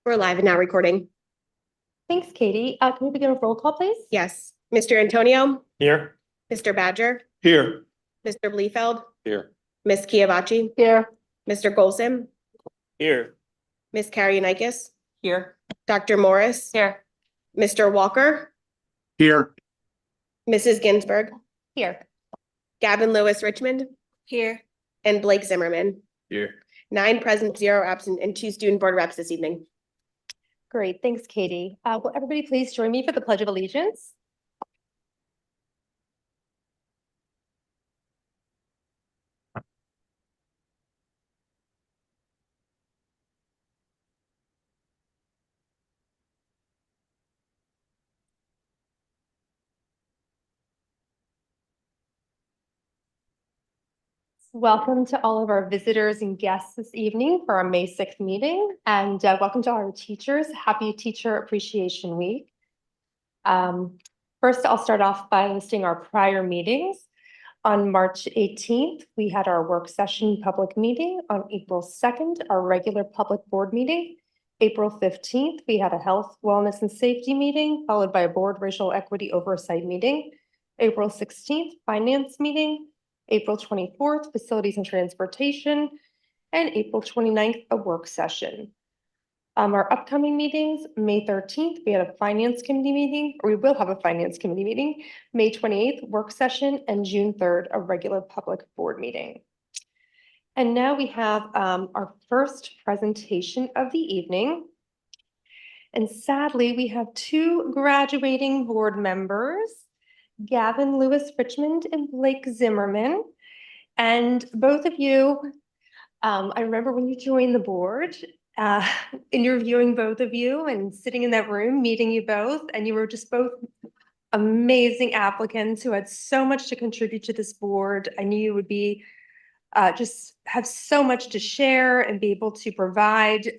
We're live and now recording. Thanks, Katie. Can we begin with roll call, please? Yes. Mr. Antonio, Here. Mr. Badger, Here. Mr. Bleefeld, Here. Ms. Kiavachi, Here. Mr. Golson, Here. Ms. Kariunikis, Here. Dr. Morris, Here. Mr. Walker, Here. Mrs. Ginsburg, Here. Gavin Lewis Richmond, Here. and Blake Zimmerman. Here. 9 present, 0 absent, and 2 student board reps this evening. Great. Thanks, Katie. Will everybody please join me for the Pledge of Allegiance? Welcome to all of our visitors and guests this evening for our May 6th meeting, and welcome to all our teachers. Happy Teacher Appreciation Week. First, I'll start off by listing our prior meetings. On March 18th, we had our work session public meeting. On April 2nd, our regular public board meeting. April 15th, we had a health, wellness, and safety meeting, followed by a board racial equity oversight meeting. April 16th, finance meeting. April 24th, facilities and transportation, and April 29th, a work session. Our upcoming meetings, May 13th, we had a finance committee meeting, or we will have a finance committee meeting, May 28th, work session, and June 3rd, a regular public board meeting. And now we have our first presentation of the evening. And sadly, we have 2 graduating board members, Gavin Lewis Richmond and Blake Zimmerman. And both of you, I remember when you joined the board, interviewing both of you and sitting in that room, meeting you both, and you were just both amazing applicants who had so much to contribute to this board. I knew you would be just have so much to share and be able to provide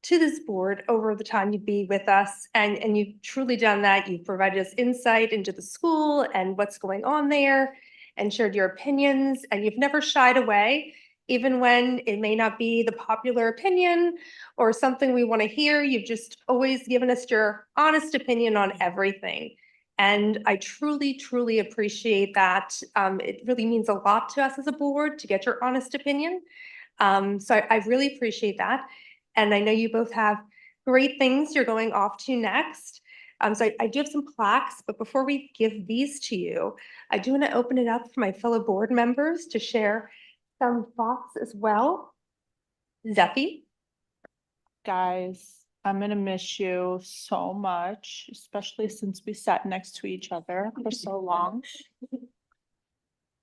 to this board over the time you'd be with us. And you've truly done that. You've provided us insight into the school and what's going on there and shared your opinions. And you've never shied away, even when it may not be the popular opinion or something we want to hear. You've just always given us your honest opinion on everything. And I truly, truly appreciate that. It really means a lot to us as a board to get your honest opinion. So I really appreciate that. And I know you both have great things you're going off to next. So I do have some plaques, but before we give these to you, I do want to open it up for my fellow board members to share some thoughts as well. Zeffie? Guys, I'm gonna miss you so much, especially since we sat next to each other for so long.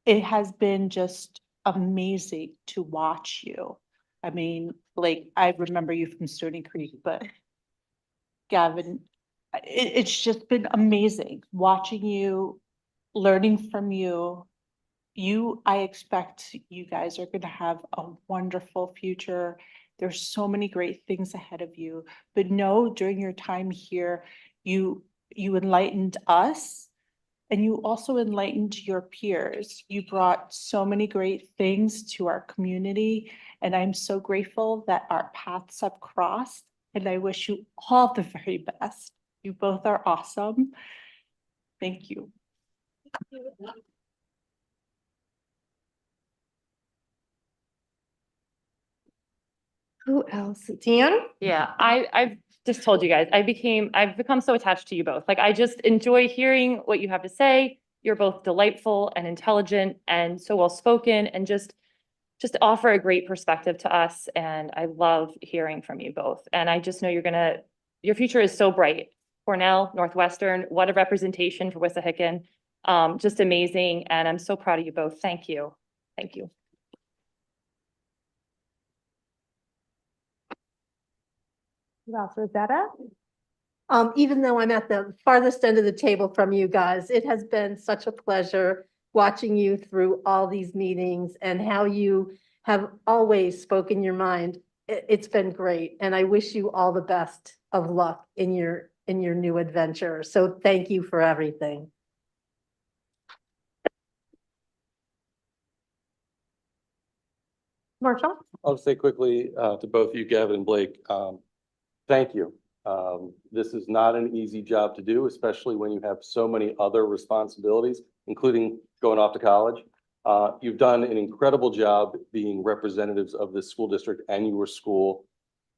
It has been just amazing to watch you. I mean, like, I remember you from Stony Creek, but Gavin, it's just been amazing watching you, learning from you. I expect you guys are gonna have a wonderful future. There's so many great things ahead of you, but know during your time here, you enlightened us and you also enlightened your peers. You brought so many great things to our community, and I'm so grateful that our paths have crossed, and I wish you all the very best. You both are awesome. Thank you. Who else? Dan? Yeah, I've just told you guys, I've become so attached to you both. Like, I just enjoy hearing what you have to say. You're both delightful and intelligent and so well spoken and just offer a great perspective to us. And I love hearing from you both. And I just know your future is so bright. Cornell, Northwestern, what a representation for Wissahickon. Just amazing. And I'm so proud of you both. Thank you. Thank you. Rosetta? Even though I'm at the farthest end of the table from you guys, it has been such a pleasure watching you through all these meetings and how you have always spoken your mind. It's been great, and I wish you all the best of luck in your new adventure. So thank you for everything. Marshall? I'll say quickly to both you, Gavin and Blake, thank you. This is not an easy job to do, especially when you have so many other responsibilities, including going off to college. You've done an incredible job being representatives of this school district and your school.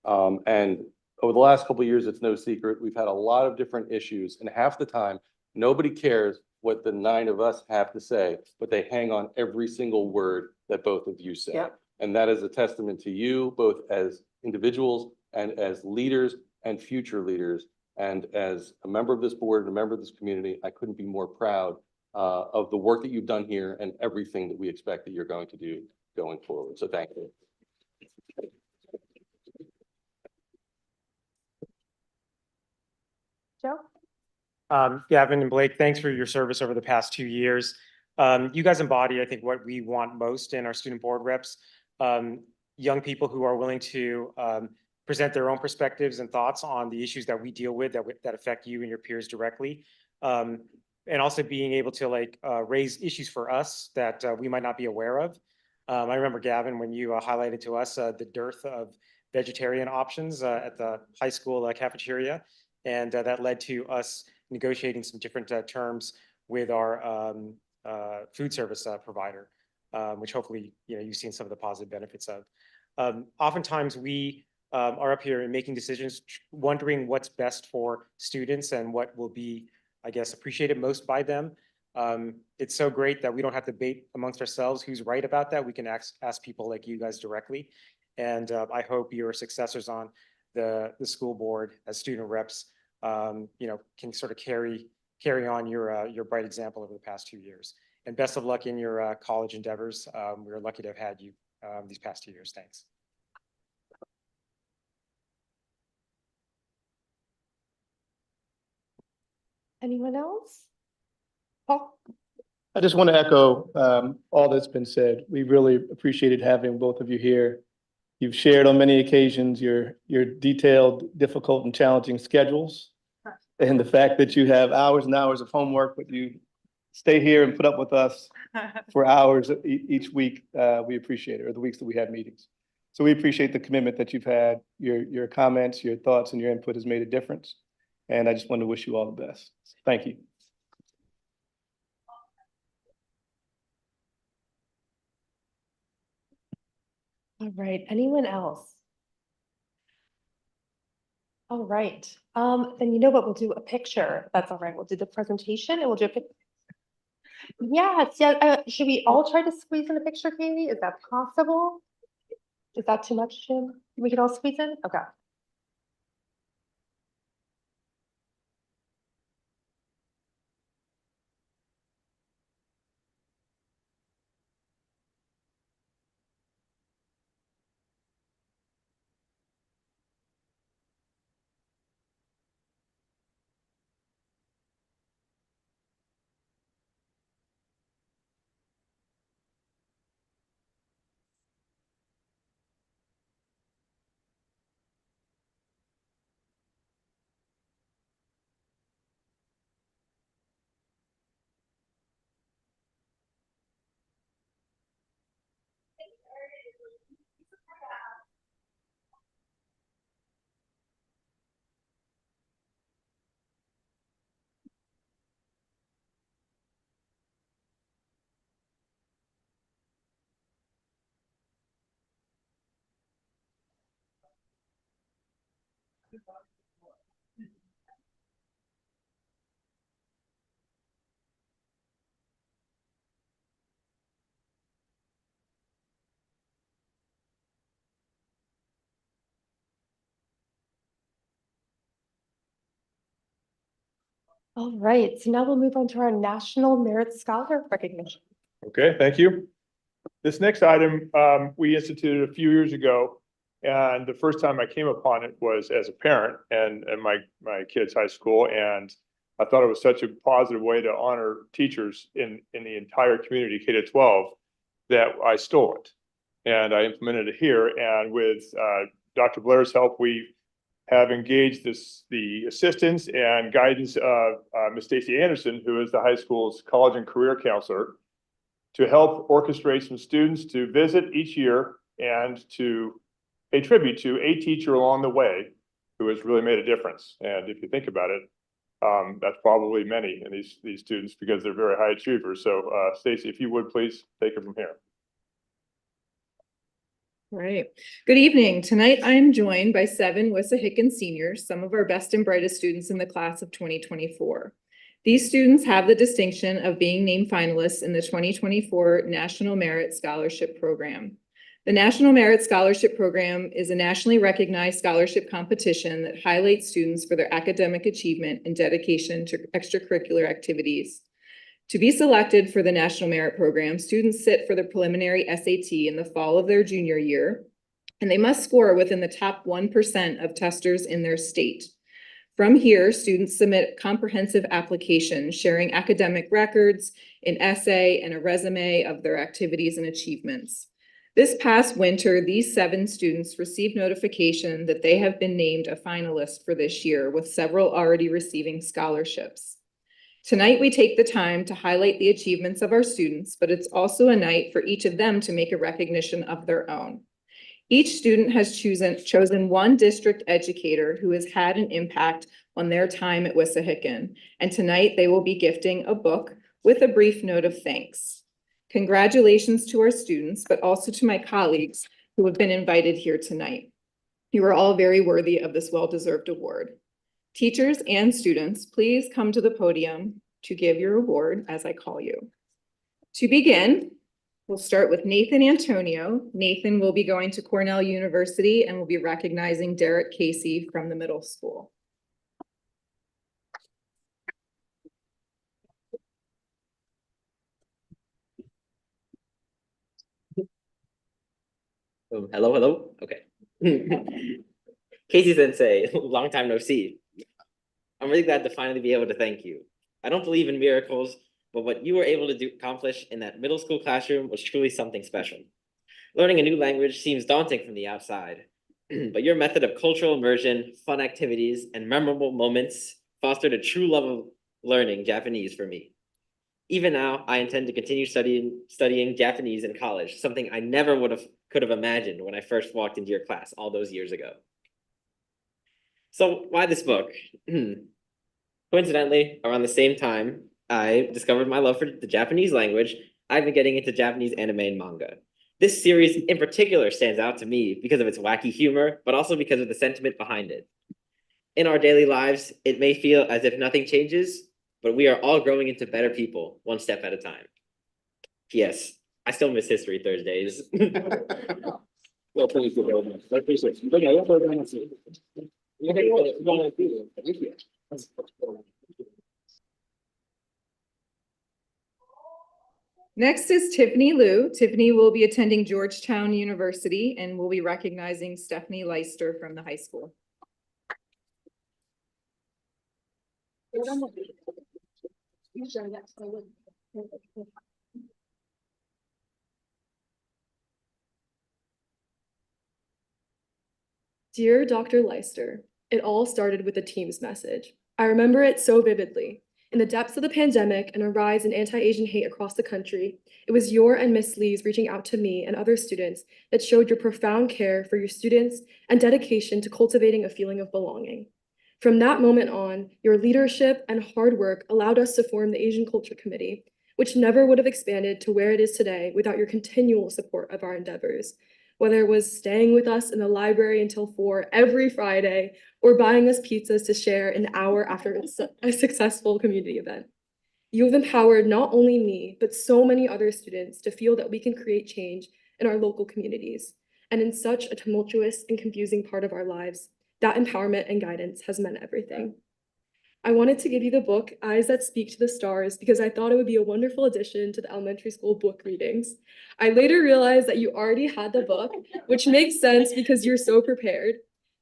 And over the last couple of years, it's no secret, we've had a lot of different issues, and half the time, nobody cares what the 9 of us have to say, but they hang on every single word that both of you say. Yep. And that is a testament to you, both as individuals and as leaders and future leaders. And as a member of this board and a member of this community, I couldn't be more proud of the work that you've done here and everything that we expect that you're going to do going forward. So thank you. Joe? Gavin and Blake, thanks for your service over the past 2 years. You guys embody, I think, what we want most in our student board reps. Young people who are willing to present their own perspectives and thoughts on the issues that we deal with that affect you and your peers directly. And also being able to raise issues for us that we might not be aware of. I remember, Gavin, when you highlighted to us the dearth of vegetarian options at the high school cafeteria. And that led to us negotiating some different terms with our food service provider, which hopefully you've seen some of the positive benefits of. Oftentimes we are up here and making decisions, wondering what's best for students and what will be, I guess, appreciated most by them. It's so great that we don't have to debate amongst ourselves who's right about that. We can ask people like you guys directly. And I hope your successors on the school board as student reps, can sort of carry on your bright example over the past 2 years. And best of luck in your college endeavors. We're lucky to have had you these past 2 years. Thanks. Anyone else? Paul? I just want to echo all that's been said. We really appreciated having both of you here. You've shared on many occasions your detailed, difficult, and challenging schedules, and the fact that you have hours and hours of homework, but you stay here and put up with us for hours each week. We appreciate it, or the weeks that we have meetings. So we appreciate the commitment that you've had. Your comments, your thoughts, and your input has made a difference. And I just want to wish you all the best. Thank you. All right, anyone else? All right, then you know what, we'll do a picture. That's all right. We'll do the presentation and we'll do a picture. Yes, yeah, should we all try to squeeze in a picture, Katie? Is that possible? Is that too much, Jim? We can all squeeze in? Okay. All right, so now we'll move on to our National Merit Scholar recognition. Okay, thank you. This next item, we instituted a few years ago. And the first time I came upon it was as a parent and my kid's high school. And I thought it was such a positive way to honor teachers in the entire community, K to 12, that I stole it. And I implemented it here. And with Dr. Blair's help, we have engaged the assistance and guidance of Ms. Stacy Anderson, who is the high school's college and career counselor, to help orchestrate some students to visit each year and to pay tribute to a teacher along the way who has really made a difference. And if you think about it, that's probably many in these students because they're very high achievers. So Stacy, if you would please take it from here. Right. Good evening. Tonight I am joined by 7 Wissahickon seniors, some of our best and brightest students in the class of 2024. These students have the distinction of being named finalists in the 2024 National Merit Scholarship Program. The National Merit Scholarship Program is a nationally recognized scholarship competition that highlights students for their academic achievement and dedication to extracurricular activities. To be selected for the National Merit Program, students sit for the preliminary SAT in the fall of their junior year, and they must score within the top 1% of testers in their state. From here, students submit comprehensive applications sharing academic records, an essay, and a resume of their activities and achievements. This past winter, these 7 students received notification that they have been named a finalist for this year, with several already receiving scholarships. Tonight, we take the time to highlight the achievements of our students, but it's also a night for each of them to make a recognition of their own. Each student has chosen one district educator who has had an impact on their time at Wissahickon, and tonight they will be gifting a book with a brief note of thanks. Congratulations to our students, but also to my colleagues who have been invited here tonight. You are all very worthy of this well-deserved award. Teachers and students, please come to the podium to give your award as I call you. To begin, we'll start with Nathan Antonio. Nathan will be going to Cornell University and will be recognizing Derek Casey from the middle school. Oh, hello. Okay. Casey Sensei, long time no see. I'm really glad to finally be able to thank you. I don't believe in miracles, but what you were able to accomplish in that middle school classroom was truly something special. Learning a new language seems daunting from the outside, but your method of cultural immersion, fun activities, and memorable moments fostered a true love of learning Japanese for me. Even now, I intend to continue studying Japanese in college, something I never could have imagined when I first walked into your class all those years ago. So why this book? Coincidentally, around the same time I discovered my love for the Japanese language, I've been getting into Japanese anime and manga. This series in particular stands out to me because of its wacky humor, but also because of the sentiment behind it. In our daily lives, it may feel as if nothing changes, but we are all growing into better people, one step at a time. P.S. I still miss History Thursdays. Well, thank you very much. I appreciate it. Next is Tiffany Liu. Tiffany will be attending Georgetown University and will be recognizing Stephanie Leister from the high school. Dear Dr. Leister, it all started with a Teams message. I remember it so vividly. In the depths of the pandemic and a rise in anti-Asian hate across the country, it was your and Miss Lee's reaching out to me and other students that showed your profound care for your students and dedication to cultivating a feeling of belonging. From that moment on, your leadership and hard work allowed us to form the Asian Culture Committee, which never would have expanded to where it is today without your continual support of our endeavors. Whether it was staying with us in the library until 4 every Friday or buying us pizzas to share an hour after a successful community event. You have empowered not only me, but so many other students to feel that we can create change in our local communities. And in such a tumultuous and confusing part of our lives, that empowerment and guidance has meant everything. I wanted to give you the book, Eyes That Speak to the Stars, because I thought it would be a wonderful addition to the elementary school book readings. I later realized that you already had the book, which makes sense because you're so prepared.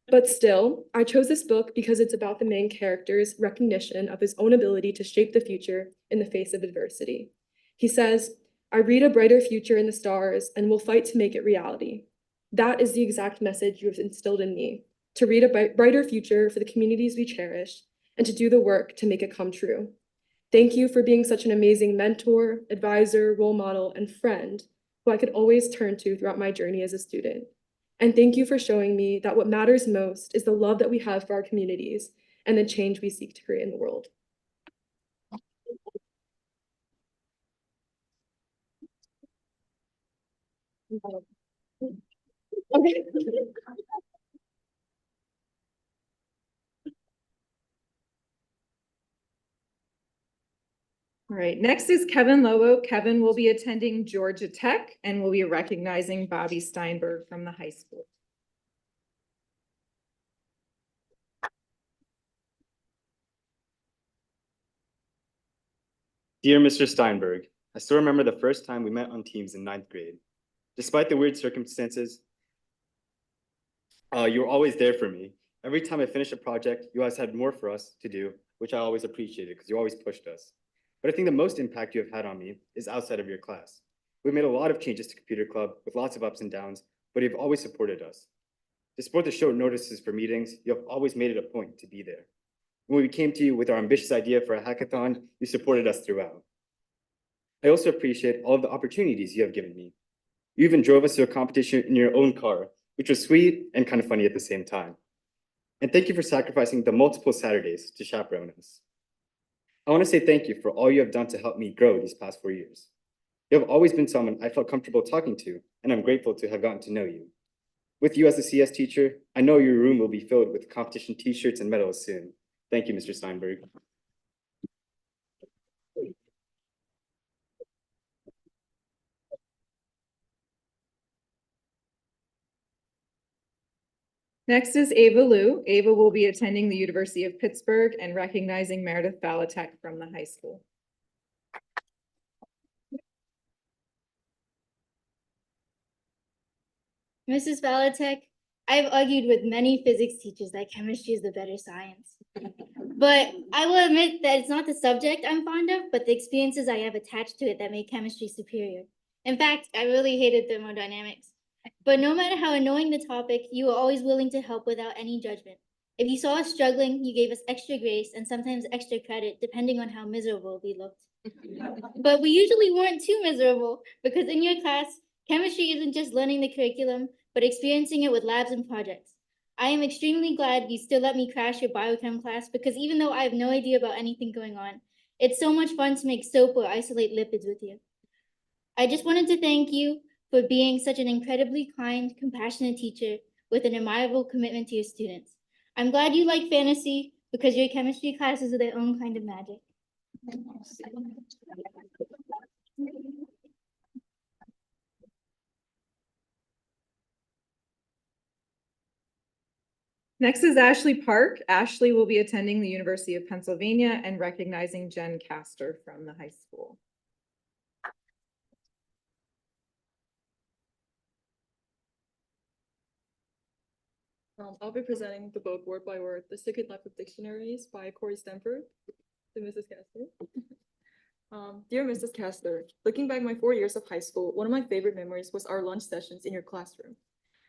But still, I chose this book because it's about the main character's recognition of his own ability to shape the future in the face of adversity. He says, "I read a brighter future in the stars and will fight to make it reality." That is the exact message you have instilled in me, to read a brighter future for the communities we cherish and to do the work to make it come true. Thank you for being such an amazing mentor, advisor, role model, and friend who I could always turn to throughout my journey as a student. And thank you for showing me that what matters most is the love that we have for our communities and the change we seek to create in the world. Okay. All right, next is Kevin Lobo. Kevin will be attending Georgia Tech and will be recognizing Bobby Steinberg from the high school. Dear Mr. Steinberg, I still remember the first time we met on Teams in 9th grade. Despite the weird circumstances, you were always there for me. Every time I finished a project, you guys had more for us to do, which I always appreciated because you always pushed us. But I think the most impact you have had on me is outside of your class. We made a lot of changes to Computer Club with lots of ups and downs, but you've always supported us. Despite the short notices for meetings, you have always made it a point to be there. When we came to you with our ambitious idea for a hackathon, you supported us throughout. I also appreciate all of the opportunities you have given me. You even drove us to a competition in your own car, which was sweet and kind of funny at the same time. And thank you for sacrificing the multiple Saturdays to chaperone us. I want to say thank you for all you have done to help me grow these past 4 years. You have always been someone I felt comfortable talking to, and I'm grateful to have gotten to know you. With you as a CS teacher, I know your room will be filled with competition t-shirts and medals soon. Thank you, Mr. Steinberg. Next is Ava Liu. Ava will be attending the University of Pittsburgh and recognizing Meredith Balatek from the high school. Mrs. Balatek, I've argued with many physics teachers that chemistry is the better science. But I will admit that it's not the subject I'm fond of, but the experiences I have attached to it that make chemistry superior. In fact, I really hated thermodynamics. But no matter how annoying the topic, you were always willing to help without any judgment. If you saw us struggling, you gave us extra grace and sometimes extra credit, depending on how miserable we looked. But we usually weren't too miserable, because in your class, chemistry isn't just learning the curriculum, but experiencing it with labs and projects. I am extremely glad you still let me crash your biochem class, because even though I have no idea about anything going on, it's so much fun to make soap or isolate lipids with you. I just wanted to thank you for being such an incredibly kind, compassionate teacher with an admirable commitment to your students. I'm glad you like fantasy, because your chemistry classes are their own kind of magic. Next is Ashley Park. Ashley will be attending the University of Pennsylvania and recognizing Jen Castor from the high school. I'll be presenting the book Word by Word, The Secret Life of Dictionaries by Corey Stanford to Mrs. Castor. Dear Mrs. Castor, looking back my 4 years of high school, one of my favorite memories was our lunch sessions in your classroom.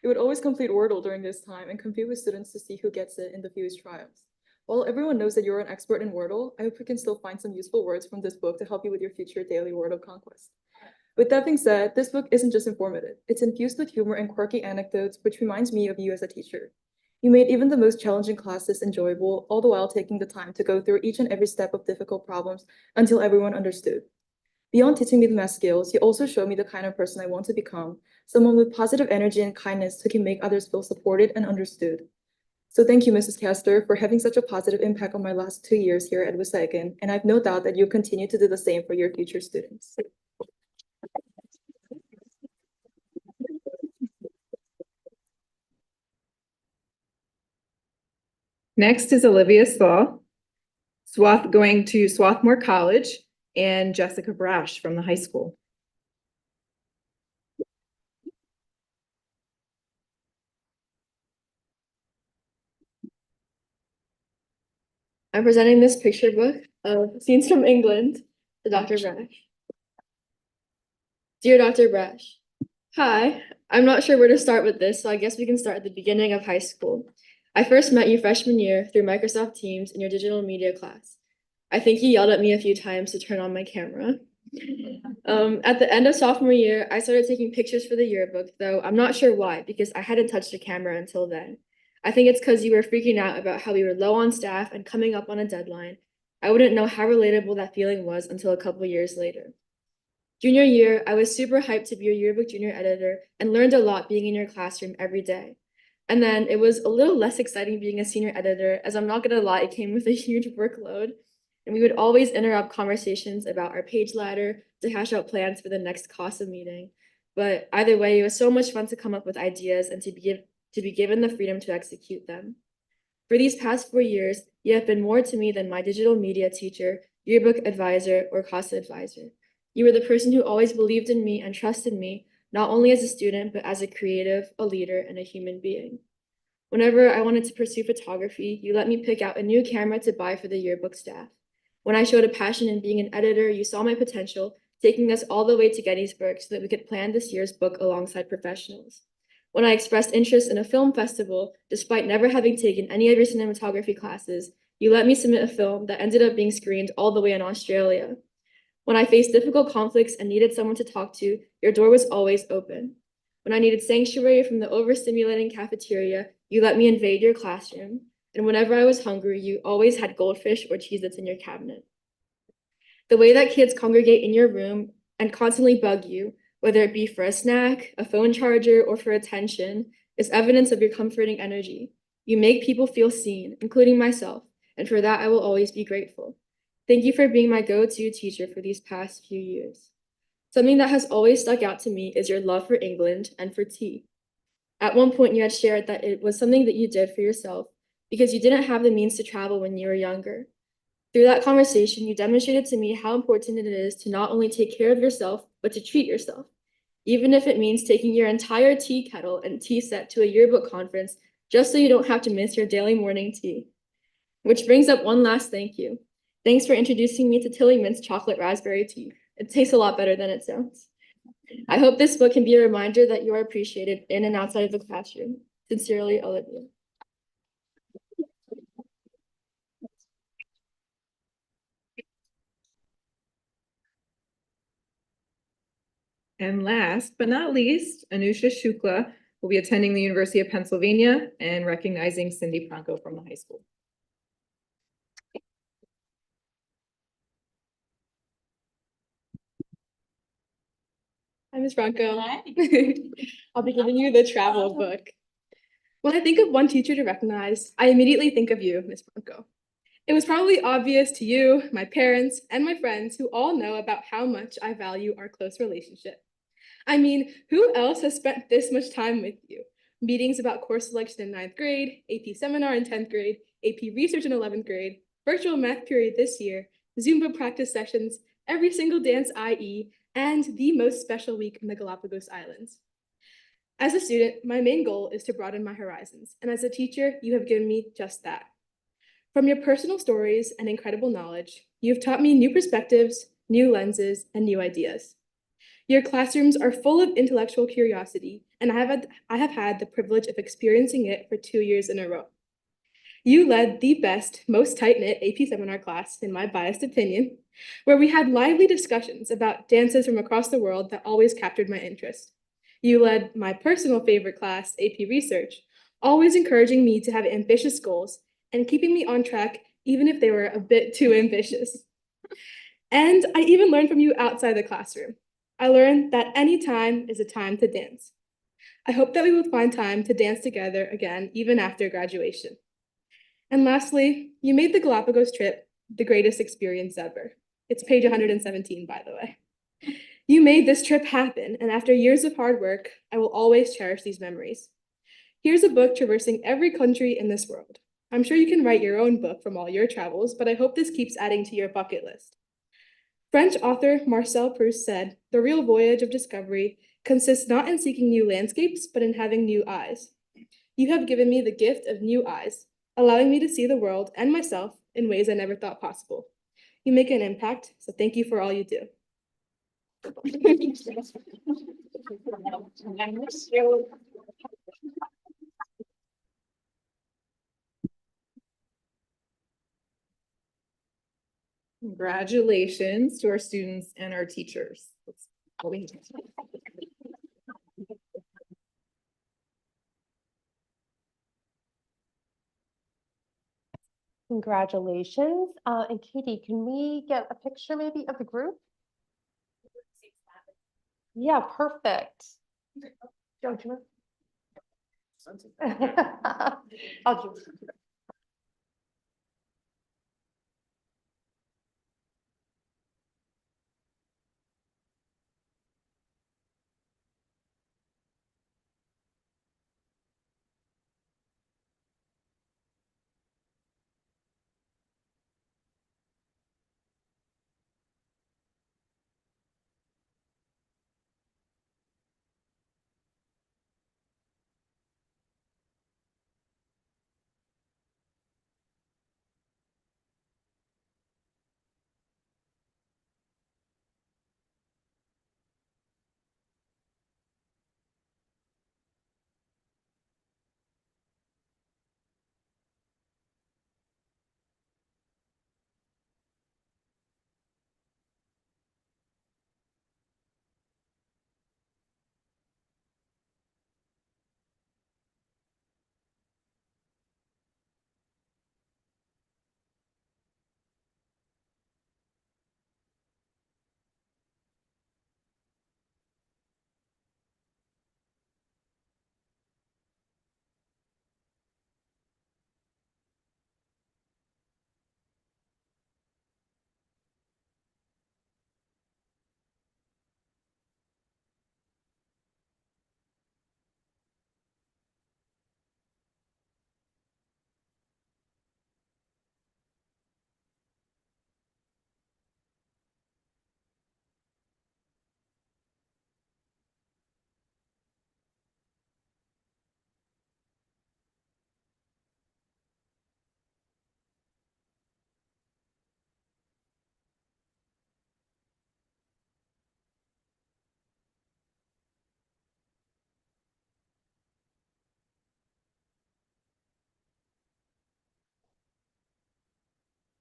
We would always complete Wordle during this time and compete with students to see who gets it in the Fuse trials. While everyone knows that you're an expert in Wordle, I hope you can still find some useful words from this book to help you with your future daily Wordle conquest. With that being said, this book isn't just informative. It's infused with humor and quirky anecdotes, which reminds me of you as a teacher. You made even the most challenging classes enjoyable, all the while taking the time to go through each and every step of difficult problems until everyone understood. Beyond teaching me the math skills, you also showed me the kind of person I want to become, someone with positive energy and kindness who can make others feel supported and understood. So thank you, Mrs. Castor, for having such a positive impact on my last 2 years here at Wissahickon, and I have no doubt that you'll continue to do the same for your future students. Next is Olivia going to Swarthmore College, and Jessica Brash from the high school. I'm presenting this picture book of Scenes from England to Dr. Brash. Dear Dr. Brash, hi, I'm not sure where to start with this, so I guess we can start at the beginning of high school. I first met you freshman year through Microsoft Teams in your digital media class. I think you yelled at me a few times to turn on my camera. At the end of sophomore year, I started taking pictures for the yearbook, though I'm not sure why, because I hadn't touched a camera until then. I think it's because you were freaking out about how we were low on staff and coming up on a deadline. I wouldn't know how relatable that feeling was until a couple years later. Junior year, I was super hyped to be your yearbook junior editor and learned a lot being in your classroom every day. And then it was a little less exciting being a senior editor, as I'm not gonna lie, it came with a huge workload. And we would always interrupt conversations about our page ladder to hash out plans for the next CASA meeting. But either way, it was so much fun to come up with ideas and to be given the freedom to execute them. For these past 4 years, you have been more to me than my digital media teacher, yearbook advisor, or CASA advisor. You were the person who always believed in me and trusted me, not only as a student, but as a creative, a leader, and a human being. Whenever I wanted to pursue photography, you let me pick out a new camera to buy for the yearbook staff. When I showed a passion in being an editor, you saw my potential, taking us all the way to Gettysburg so that we could plan this year's book alongside professionals. When I expressed interest in a film festival, despite never having taken any of your cinematography classes, you let me submit a film that ended up being screened all the way in Australia. When I faced difficult conflicts and needed someone to talk to, your door was always open. When I needed sanctuary from the overstimulating cafeteria, you let me invade your classroom. And whenever I was hungry, you always had goldfish or Cheez-Its in your cabinet. The way that kids congregate in your room and constantly bug you, whether it be for a snack, a phone charger, or for attention, is evidence of your comforting energy. You make people feel seen, including myself, and for that I will always be grateful. Thank you for being my go-to teacher for these past few years. Something that has always stuck out to me is your love for England and for tea. At one point, you had shared that it was something that you did for yourself because you didn't have the means to travel when you were younger. Through that conversation, you demonstrated to me how important it is to not only take care of yourself, but to treat yourself, even if it means taking your entire tea kettle and tea set to a yearbook conference just so you don't have to miss your daily morning tea. Which brings up one last thank you. Thanks for introducing me to Tilly Mint's chocolate raspberry tea. It tastes a lot better than it sounds. I hope this book can be a reminder that you are appreciated in and outside of the classroom. Sincerely, Olivia. And last but not least, Anusha Shukla will be attending the University of Pennsylvania and recognizing Cindy Franco from the high school. Hi, Ms. Franco. Hi. I'll be giving you the travel book. When I think of one teacher to recognize, I immediately think of you, Ms. Franco. It was probably obvious to you, my parents, and my friends who all know about how much I value our close relationship. I mean, who else has spent this much time with you? Meetings about course selection in 9th grade, AP seminar in 10th grade, AP research in 11th grade, virtual math period this year, Zumba practice sessions, every single dance IE, and the most special week in the Galapagos Islands. As a student, my main goal is to broaden my horizons, and as a teacher, you have given me just that. From your personal stories and incredible knowledge, you have taught me new perspectives, new lenses, and new ideas. Your classrooms are full of intellectual curiosity, and I have had the privilege of experiencing it for 2 years in a row. You led the best, most tight-knit AP seminar class, in my biased opinion, where we had lively discussions about dances from across the world that always captured my interest. You led my personal favorite class, AP Research, always encouraging me to have ambitious goals and keeping me on track even if they were a bit too ambitious. And I even learned from you outside the classroom. I learned that any time is a time to dance. I hope that we will find time to dance together again, even after graduation. And lastly, you made the Galapagos trip the greatest experience ever. It's page 117, by the way. You made this trip happen, and after years of hard work, I will always cherish these memories. Here's a book traversing every country in this world. I'm sure you can write your own book from all your travels, but I hope this keeps adding to your bucket list. French author Marcel Proust said, "The real voyage of discovery consists not in seeking new landscapes, but in having new eyes." You have given me the gift of new eyes, allowing me to see the world and myself in ways I never thought possible. You make an impact, so thank you for all you do. Congratulations to our students and our teachers. Congratulations. And Katie, can we get a picture maybe of the group? Yeah, perfect. Don't you? I'll do.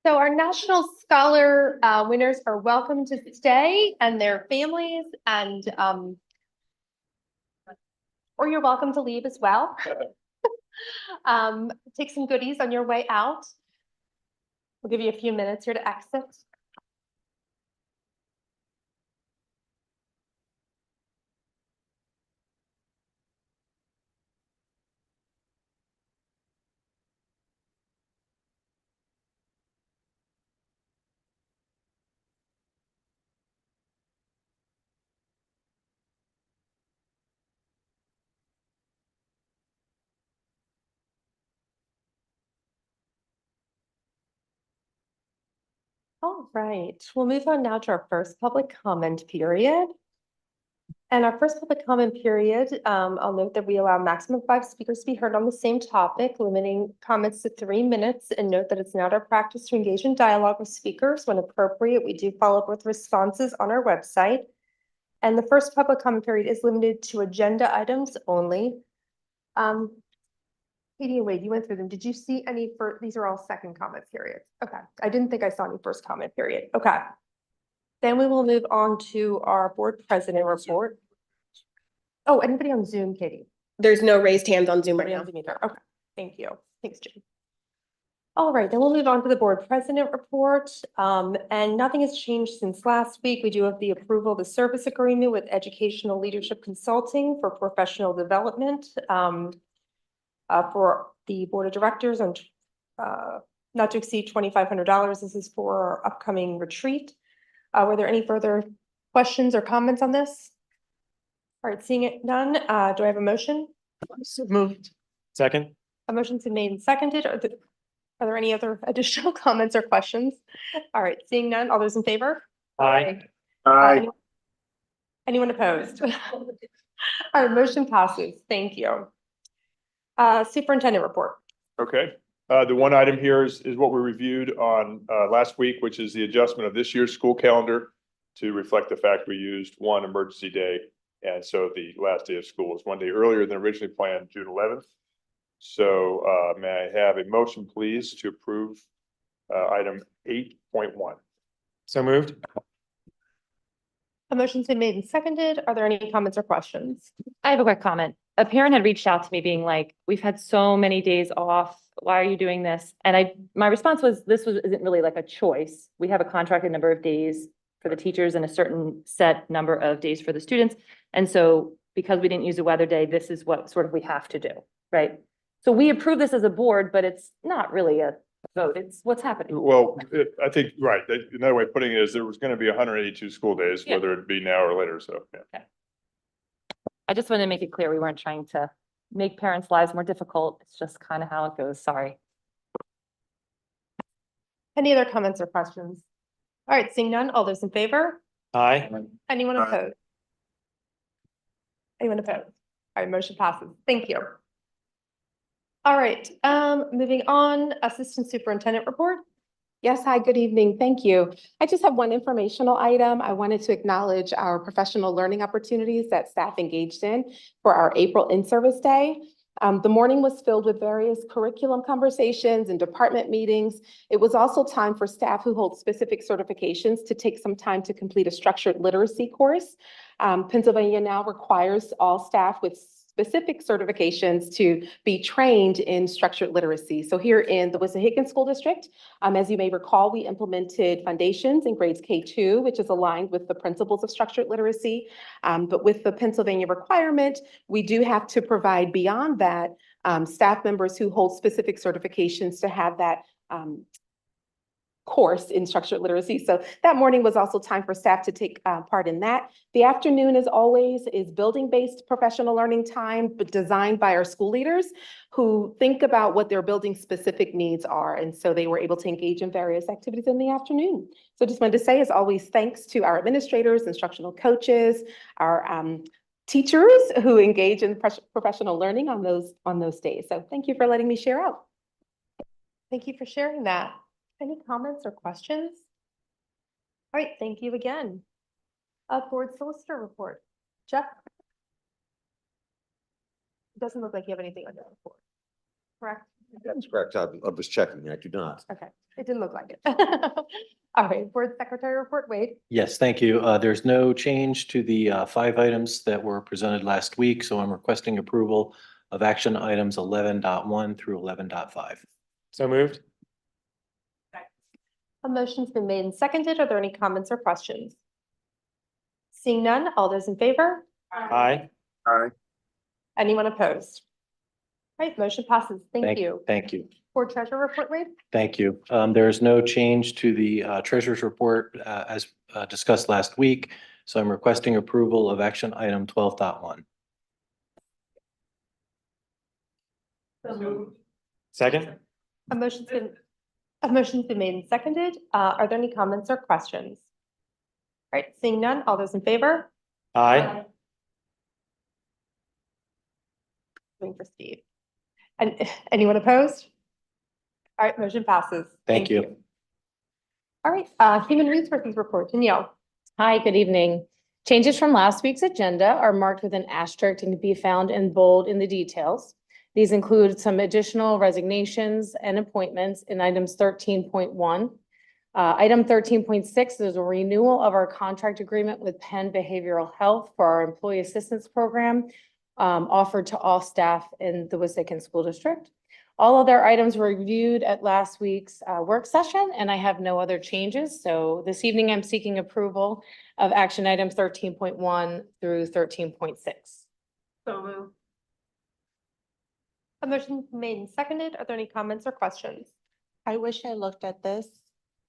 So our National Scholar winners are welcome to stay and their families and or you're welcome to leave as well. Take some goodies on your way out. We'll give you a few minutes here to exit. All right, we'll move on now to our first public comment period. And our first public comment period, I'll note that we allow maximum 5 speakers to be heard on the same topic, limiting comments to 3 minutes, and note that it's not our practice to engage in dialogue with speakers. When appropriate, we do follow up with responses on our website. And the first public comment period is limited to agenda items only. Katie and Wade, you went through them. Did you see any these are all second comment periods? Okay, I didn't think I saw any first comment period. Okay. Then we will move on to our board president report. Oh, anybody on Zoom, Katie? There's no raised hands on Zoom right now. Okay, thank you. Thanks, Jim. All right, then we'll move on to the board president report. And nothing has changed since last week. We do have the approval of the service agreement with Educational Leadership Consulting for professional development for the board of directors on not to exceed $2,500. This is for our upcoming retreat. Were there any further questions or comments on this? All right, seeing it none, do I have a motion? So moved. Second. A motion's been made and seconded. Are there any other additional comments or questions? All right, seeing none, all those in favor? Aye. Anyone opposed? All right, motion passes. Thank you. Superintendent report. Okay, the one item here is what we reviewed on last week, which is the adjustment of this year's school calendar to reflect the fact we used one emergency day. And so the last day of school is one day earlier than originally planned, June 11th. So may I have a motion, please, to approve item 8.1? So moved. A motion's been made and seconded. Are there any comments or questions? I have a quick comment. A parent had reached out to me being like, we've had so many days off. Why are you doing this? And my response was, isn't really like a choice. We have a contracted number of days for the teachers and a certain set number of days for the students. And so because we didn't use a weather day, this is what sort of we have to do, right? So we approve this as a board, but it's not really a vote. It's what's happening. Well, I think, right, another way of putting it is there was gonna be 182 school days, Yeah. whether it be now or later, so, yeah. I just wanted to make it clear we weren't trying to make parents' lives more difficult. It's just kind of how it goes. Sorry. Any other comments or questions? All right, seeing none, all those in favor? Aye. Anyone Aye. opposed? Anyone opposed? All right, motion passes. Thank you. All right, moving on, Assistant Superintendent report. Yes, hi, good evening. Thank you. I just have one informational item. I wanted to acknowledge our professional learning opportunities that staff engaged in for our April in-service day. The morning was filled with various curriculum conversations and department meetings. It was also time for staff who hold specific certifications to take some time to complete a structured literacy course. Pennsylvania now requires all staff with specific certifications to be trained in structured literacy. So here in the Wissahickon School District, as you may recall, we implemented foundations in grades K2, which is aligned with the principles of structured literacy. But with the Pennsylvania requirement, we do have to provide beyond that staff members who hold specific certifications to have that course in structured literacy. So that morning was also time for staff to take part in that. The afternoon, as always, is building-based professional learning time, but designed by our school leaders who think about what their building specific needs are. And so they were able to engage in various activities in the afternoon. So just wanted to say, as always, thanks to our administrators, instructional coaches, our teachers who engage in professional learning on those days. So thank you for letting me share out. Thank you for sharing that. Any comments or questions? All right, thank you again. Board Solicitor report. Jeff? It doesn't look like you have anything on your report, correct? That's correct. I was checking. I do not. Okay, it didn't look like it. All right, Board Secretary report, Wade. Yes, thank you. There's no change to the 5 items that were presented last week, so I'm requesting approval of action items 11.1 through 11.5. So moved. A motion's been made and seconded. Are there any comments or questions? Seeing none, all those in favor? Aye. Aye. Anyone opposed? All right, motion passes. Thank you. Thank you. Board Treasurer report, Wade. Thank you. There is no change to the treasurer's report as discussed last week. So I'm requesting approval of action item 12.1. Second. A motion's been made and seconded. Are there any comments or questions? All right, seeing none, all those in favor? Aye. Waiting for Steve. And anyone opposed? All right, motion passes. Thank you. All right, Human Resources report, Danielle. Hi, good evening. Changes from last week's agenda are marked with an asterisk and can be found in bold in the details. These include some additional resignations and appointments in items 13.1. Item 13.6 is a renewal of our contract agreement with Penn Behavioral Health for our employee assistance program offered to all staff in the Wissahickon School District. All other items were reviewed at last week's work session, and I have no other changes. So this evening, I'm seeking approval of action items 13.1 through 13.6. So moved. A motion made and seconded. Are there any comments or questions? I wish I looked at this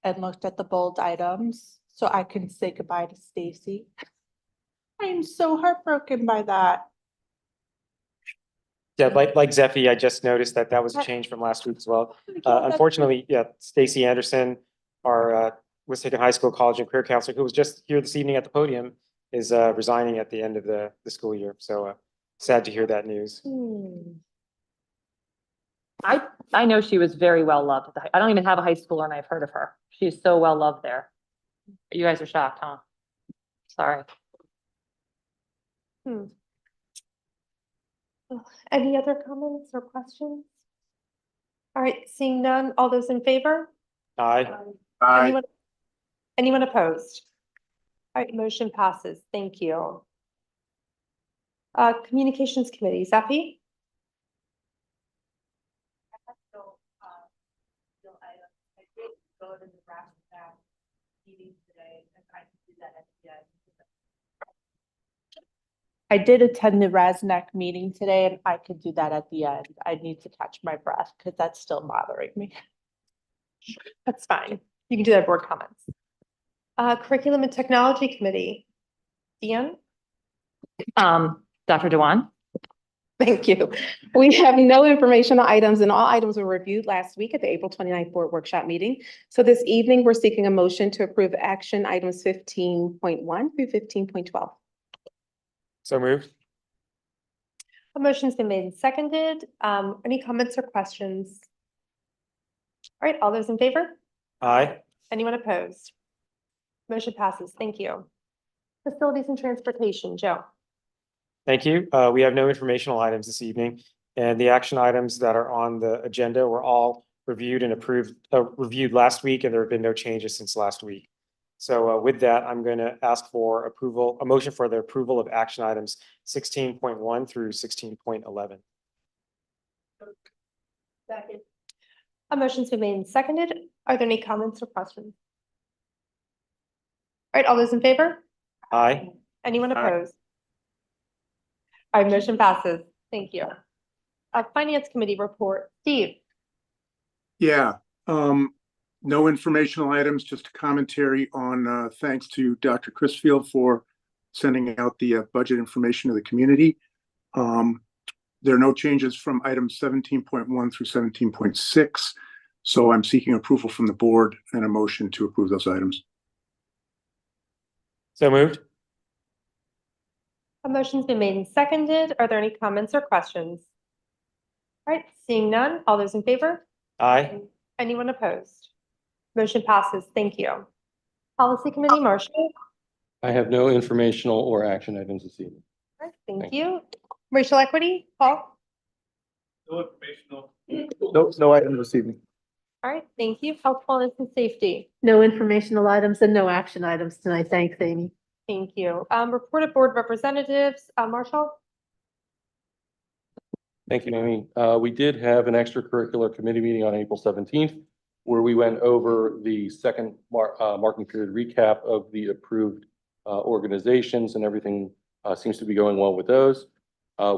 and looked at the bold items so I can say goodbye to Stacy. I am so heartbroken by that. Yeah, like Zeffie, I just noticed that was a change from last week as well. Unfortunately, yeah, Stacy Anderson, our Wissahickon High School College and Career Counselor, who was just here this evening at the podium, is resigning at the end of the school year. So sad to hear that news. I know she was very well loved. I don't even have a high schooler and I've heard of her. She's so well loved there. You guys are shocked, huh? Sorry. Any other comments or questions? All right, seeing none, all those in favor? Aye. Anyone, Anyone opposed? All right, motion passes. Thank you. Communications Committee, Zephy? I did attend the RASNAC meeting today and I could do that at the end. I need to catch my breath because that's still bothering me. That's fine. You can do that board comments. Curriculum and Technology Committee. Deanne? Dr. Dewan? Thank you. We have no informational items and all items were reviewed last week at the April 29th board workshop meeting. So this evening, we're seeking a motion to approve action items 15.1 through 15.12. So moved. A motion's been made and seconded. Any comments or questions? All right, all those in favor? Aye. Anyone opposed? Motion passes. Thank you. Facilities and Transportation, Joe. Thank you. We have no informational items this evening, and the action items that are on the agenda were all reviewed and approved, reviewed last week, and there have been no changes since last week. So with that, I'm going to ask for approval, a motion for the approval of action items 16.1 through 16.11. Second. A motion's been made and seconded. Are there any comments or questions? All right, all those in favor? Aye. Anyone Aye. opposed? All right, motion passes. Thank you. Finance Committee report, Steve. Yeah, no informational items, just a commentary on, thanks to Dr. Crisfield for sending out the budget information to the community. There are no changes from items 17.1 through 17.6. So I'm seeking approval from the board and a motion to approve those items. So moved. A motion's been made and seconded. Are there any comments or questions? All right, seeing none, all those in favor? Aye. Anyone opposed? Motion passes. Thank you. Policy Committee, Marshall. I have no informational or action items this evening. All right, thank you. Racial Equity, Paul. No informational. No items this evening. All right, thank you. Health, Wellness, and Safety. No informational items and no action items tonight. Thanks, Amy. Thank you. Reported Board Representatives, Marshall. Thank you, Amy. We did have an extracurricular committee meeting on April 17th, where we went over the second marking period recap of the approved organizations, and everything seems to be going well with those.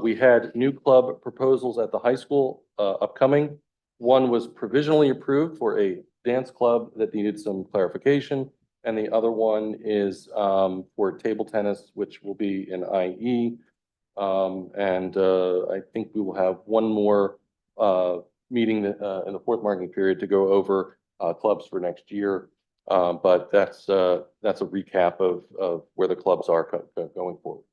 We had new club proposals at the high school upcoming. One was provisionally approved for a dance club that needed some clarification, and the other one is for table tennis, which will be an IE. I think we will have one more meeting in the fourth marking period to go over clubs for next year. But that's a recap of where the clubs are going forward.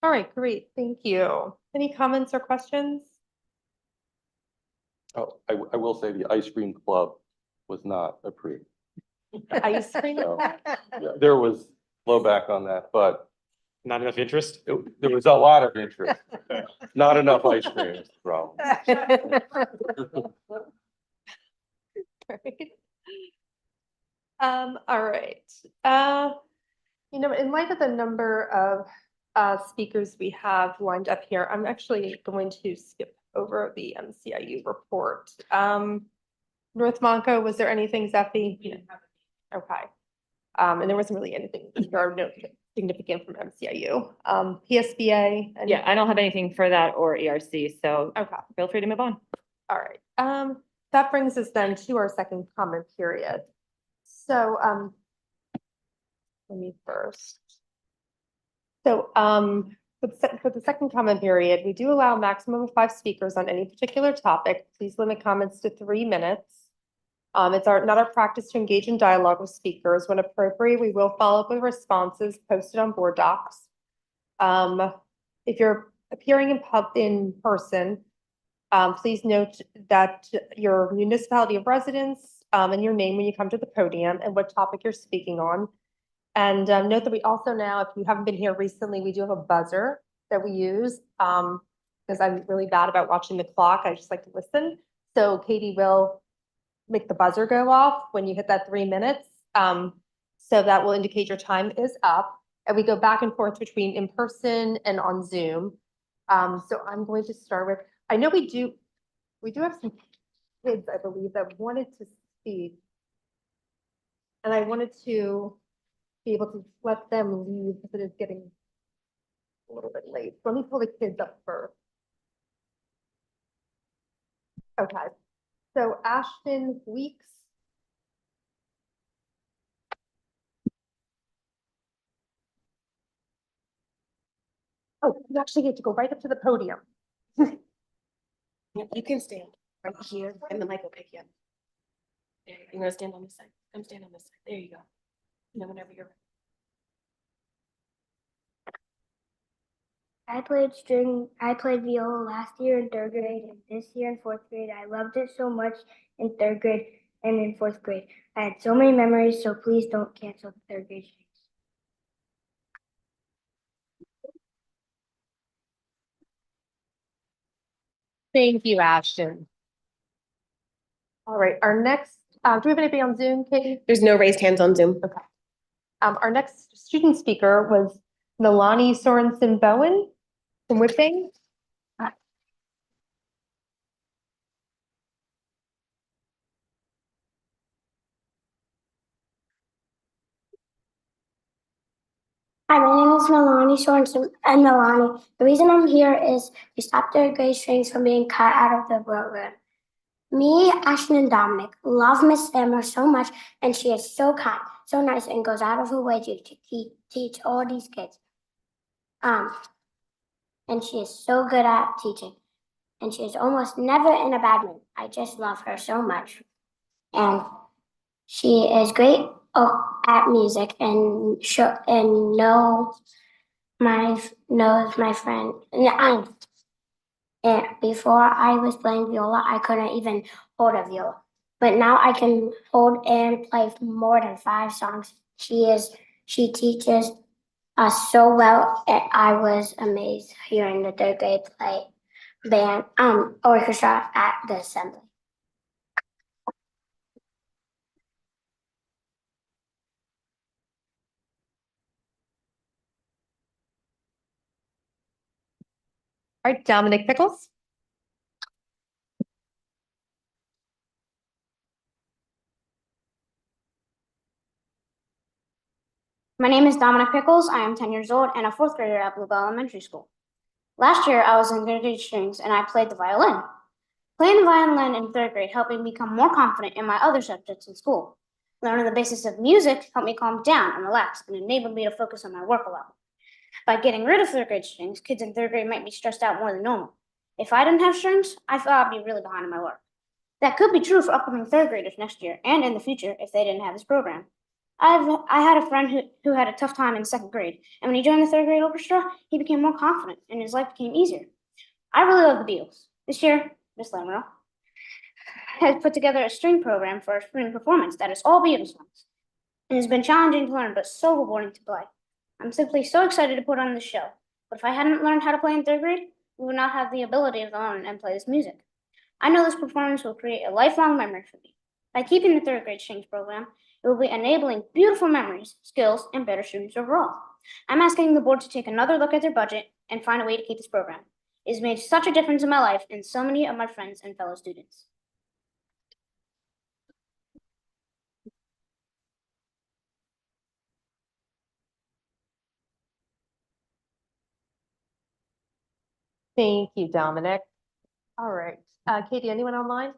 All right, great. Thank you. Any comments or questions? Oh, I will say the ice cream club was not approved. Ice cream? So, yeah, there was blowback on that, but not enough interest. There was a lot of interest. Not enough ice cream is the problem. All right. In light of the number of speakers we have lined up here, I'm actually going to skip over the MCIU report. North Monco, was there anything, Zephy? Okay. And there wasn't really anything, there are no significant from MCIU. PSBA? Yeah, I don't have anything for that or ERC, so okay, feel free to move on. All right. That brings us then to our second comment period. So, let me first. So, for the second comment period, we do allow a maximum of 5 speakers on any particular topic. Please limit comments to 3 minutes. It's not our practice to engage in dialogue with speakers. When appropriate, we will follow up with responses posted on board docs. If you're appearing in person, please note that your municipality of residence and your name when you come to the podium and what topic you're speaking on. And note that we also now, if you haven't been here recently, we do have a buzzer that we use because I'm really bad about watching the clock. I just like to listen. So Katie will make the buzzer go off when you hit that 3 minutes. So that will indicate your time is up, and we go back and forth between in person and on Zoom. So I'm going to start with, I know we do have some kids, I believe, that wanted to speak. And I wanted to be able to let them leave because it is getting a little bit late. Let me pull the kids up first. Okay, so Ashton Weeks. Oh, you actually get to go right up to the podium. You can stand right here and the mic will pick you up. There, you're gonna stand on this side. Come stand on this side. There you go. And then whenever you're ready. I played viola last year in third grade and this year in fourth grade. I loved it so much in third grade and in fourth grade. I had so many memories, so please don't cancel the third grade strings. Thank you, Ashton. All right, our next, do we have anybody on Zoom, Katie? There's no raised hands on Zoom. Okay. Our next student speaker was Nalani Sorensen Bowen from Whipping. Hi, my name is Nalani Sorensen and Nalani. The reason I'm here is to stop third grade strings from being cut out of the program. Me, Ashton, and Dominic love Miss Sammer so much, and she is so kind, so nice, and goes out of her way to teach all these kids. And she is so good at teaching, and she is almost never in a bad mood. I just love her so much, and she is great at music and knows my friend. And before I was playing viola, I couldn't even hold a viola. But now I can hold and play more than 5 songs. She teaches us so well. And I was amazed hearing the third grade play band orchestra at the assembly. All right, Dominic Pickles. My name is Dominic Pickles. I am 10 years old and a 4th grader at Bluebell Elementary School. Last year, I was in third grade strings and I played the violin. Playing the violin in third grade helped me become more confident in my other subjects in school. Learning the basics of music helped me calm down and relax and enabled me to focus on my work a lot. By getting rid of third grade strings, kids in third grade might be stressed out more than normal. If I didn't have strings, I thought I'd be really behind in my work. That could be true for upcoming third graders next year and in the future if they didn't have this program. I had a friend who had a tough time in 2nd grade, and when he joined the third grade orchestra, he became more confident and his life became easier. I really love the Beatles. This year, Miss Lamoureux has put together a string program for a spring performance that is all Beatles songs. It has been challenging to learn, but so rewarding to play. I'm simply so excited to put on this show, but if I hadn't learned how to play in third grade, we would not have the ability to learn and play this music. I know this performance will create a lifelong memory for me. By keeping the third grade strings program, it will be enabling beautiful memories, skills, and better students overall. I'm asking the board to take another look at their budget and find a way to keep this program. It has made such a difference in my life and so many of my friends and fellow students. Thank you, Dominic. All right, Katie, anyone online?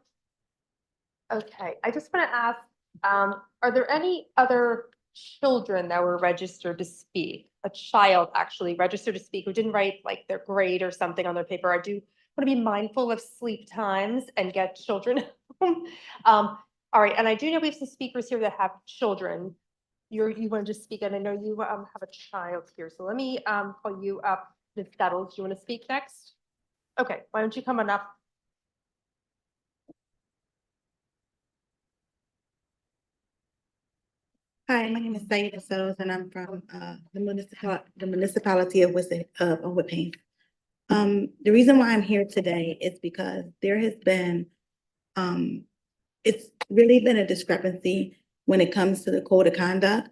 Okay, I just want to ask, are there any other children that were registered to speak? A child actually registered to speak who didn't write like their grade or something on their paper. I do want to be mindful of sleep times and get children home. All right, and I do know we have some speakers here that have children. You want to just speak, and I know you have a child here, so let me call you up. Ms. Settles, do you want to speak next? Okay, why don't you come on up? Hi, my name is Saida Settles, and I'm from the municipality of Whipping. The reason why I'm here today is because there has been, it's really been a discrepancy when it comes to the code of conduct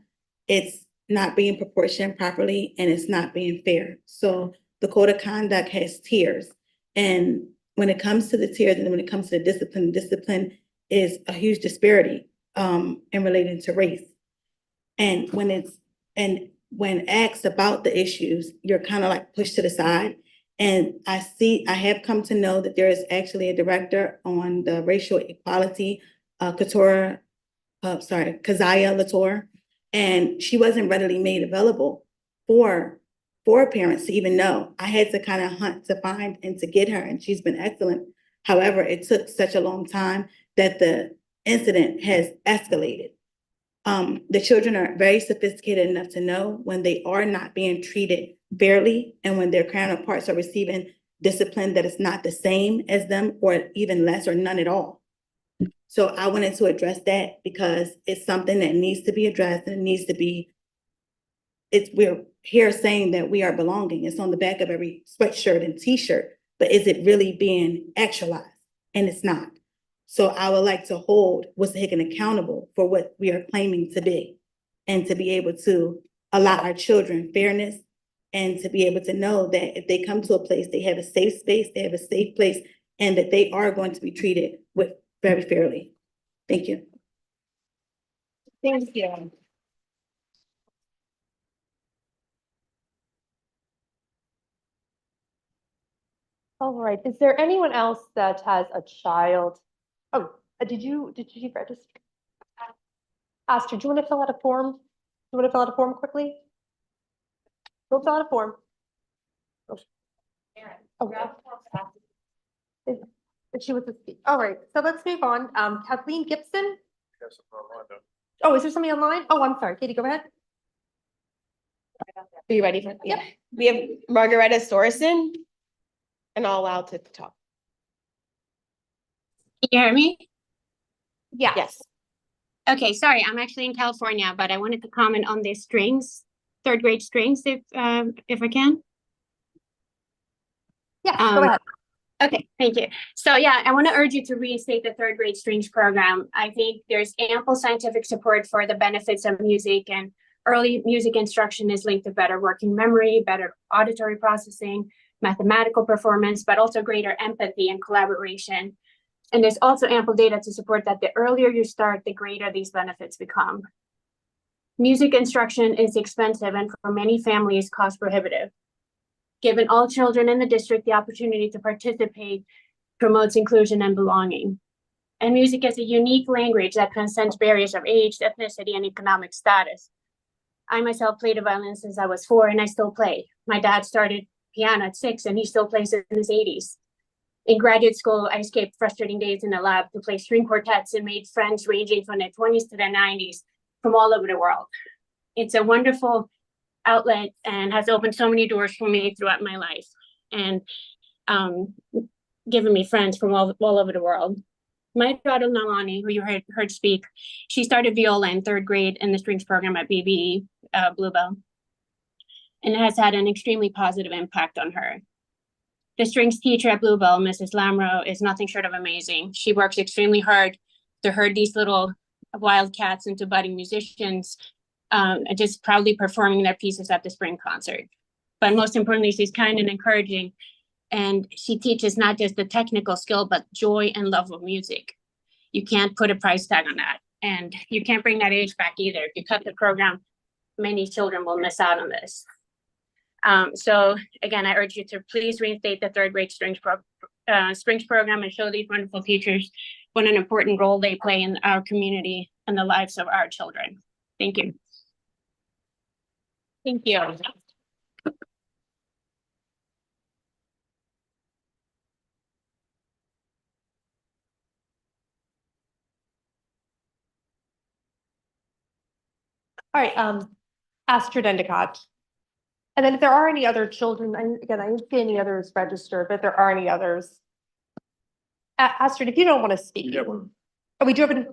it's not being proportioned properly and it's not being fair. So the code of conduct has tiers. And when it comes to the tiers and when it comes to discipline is a huge disparity in relating to race. And when asked about the issues, you're kind of like pushed to the side. And I have come to know that there is actually a director on the racial equality, Kazaya Latour, and she wasn't readily made available for parents to even know. I had to kind of hunt to find and to get her, and she's been excellent. However, it took such a long time that the incident has escalated. The children are very sophisticated enough to know when they are not being treated fairly and when their counterparts are receiving discipline that is not the same as them or even less or none at all. So I wanted to address that because it's something that needs to be addressed and it needs to be, we're here saying that we are belonging. It's on the back of every sweatshirt and t-shirt, but is it really being actualized? And it's not. So I would like to hold Wissahickon accountable for what we are claiming to be and to be able to allow our children fairness and to be able to know that if they come to a place, they have a safe space, they have a safe place, and that they are going to be treated with very fairly. Thank you. Thank you. All right, is there anyone else that has a child? Oh, did you register? Astrid, do you want to fill out a form? Do you want to fill out a form quickly? Go fill out a form. Oh. If she was to speak. All right, so let's move on. Kathleen Gibson. Oh, is there somebody online? Oh, I'm sorry. Katie, go ahead. Are you ready for it? Yeah. We have Margareta Sorensen, and I'll allow to talk. Can you hear me? Yeah. Yes. Okay, sorry, I'm actually in California, but I wanted to comment on the strings, third grade strings, if I can. Yeah, go ahead. Okay, thank you. So yeah, I want to urge you to reinstate the third grade strings program. I think there's ample scientific support for the benefits of music, and early music instruction is linked to better working memory, better auditory processing, mathematical performance, but also greater empathy and collaboration. And there's also ample data to support that the earlier you start, the greater these benefits become. Music instruction is expensive and for many families cost prohibitive. Giving all children in the district the opportunity to participate promotes inclusion and belonging. And music is a unique language that transcends barriers of age, ethnicity, and economic status. I myself played the violin since I was 4 and I still play. My dad started piano at 6 and he still plays in his 80s. In graduate school, I escaped frustrating days in the lab to play string quartets and made friends ranging from their 20s to their 90s from all over the world. It's a wonderful outlet and has opened so many doors for me throughout my life and given me friends from all over the world. My daughter Nalani, who you heard speak, she started viola in 3rd grade in the strings program at BBE Bluebell, and it has had an extremely positive impact on her. The strings teacher at Bluebell, Mrs. Lamro, is nothing short of amazing. She works extremely hard to herd these little wildcats into budding musicians, and just proudly performing their pieces at the spring concert. But most importantly, she's kind and encouraging, and she teaches not just the technical skill, but joy and love of music. You can't put a price tag on that, and you can't bring that age back either. If you cut the program, many children will miss out on this. So again, I urge you to please reinstate the 3rd grade strings program and show these wonderful teachers what an important role they play in our community and the lives of our children. Thank you. Thank you. All right, Astrid Endicott. And then if there are any other children, again, I didn't see any others registered, but if there are any others. Astrid, if you don't want to speak. Oh, we do have an.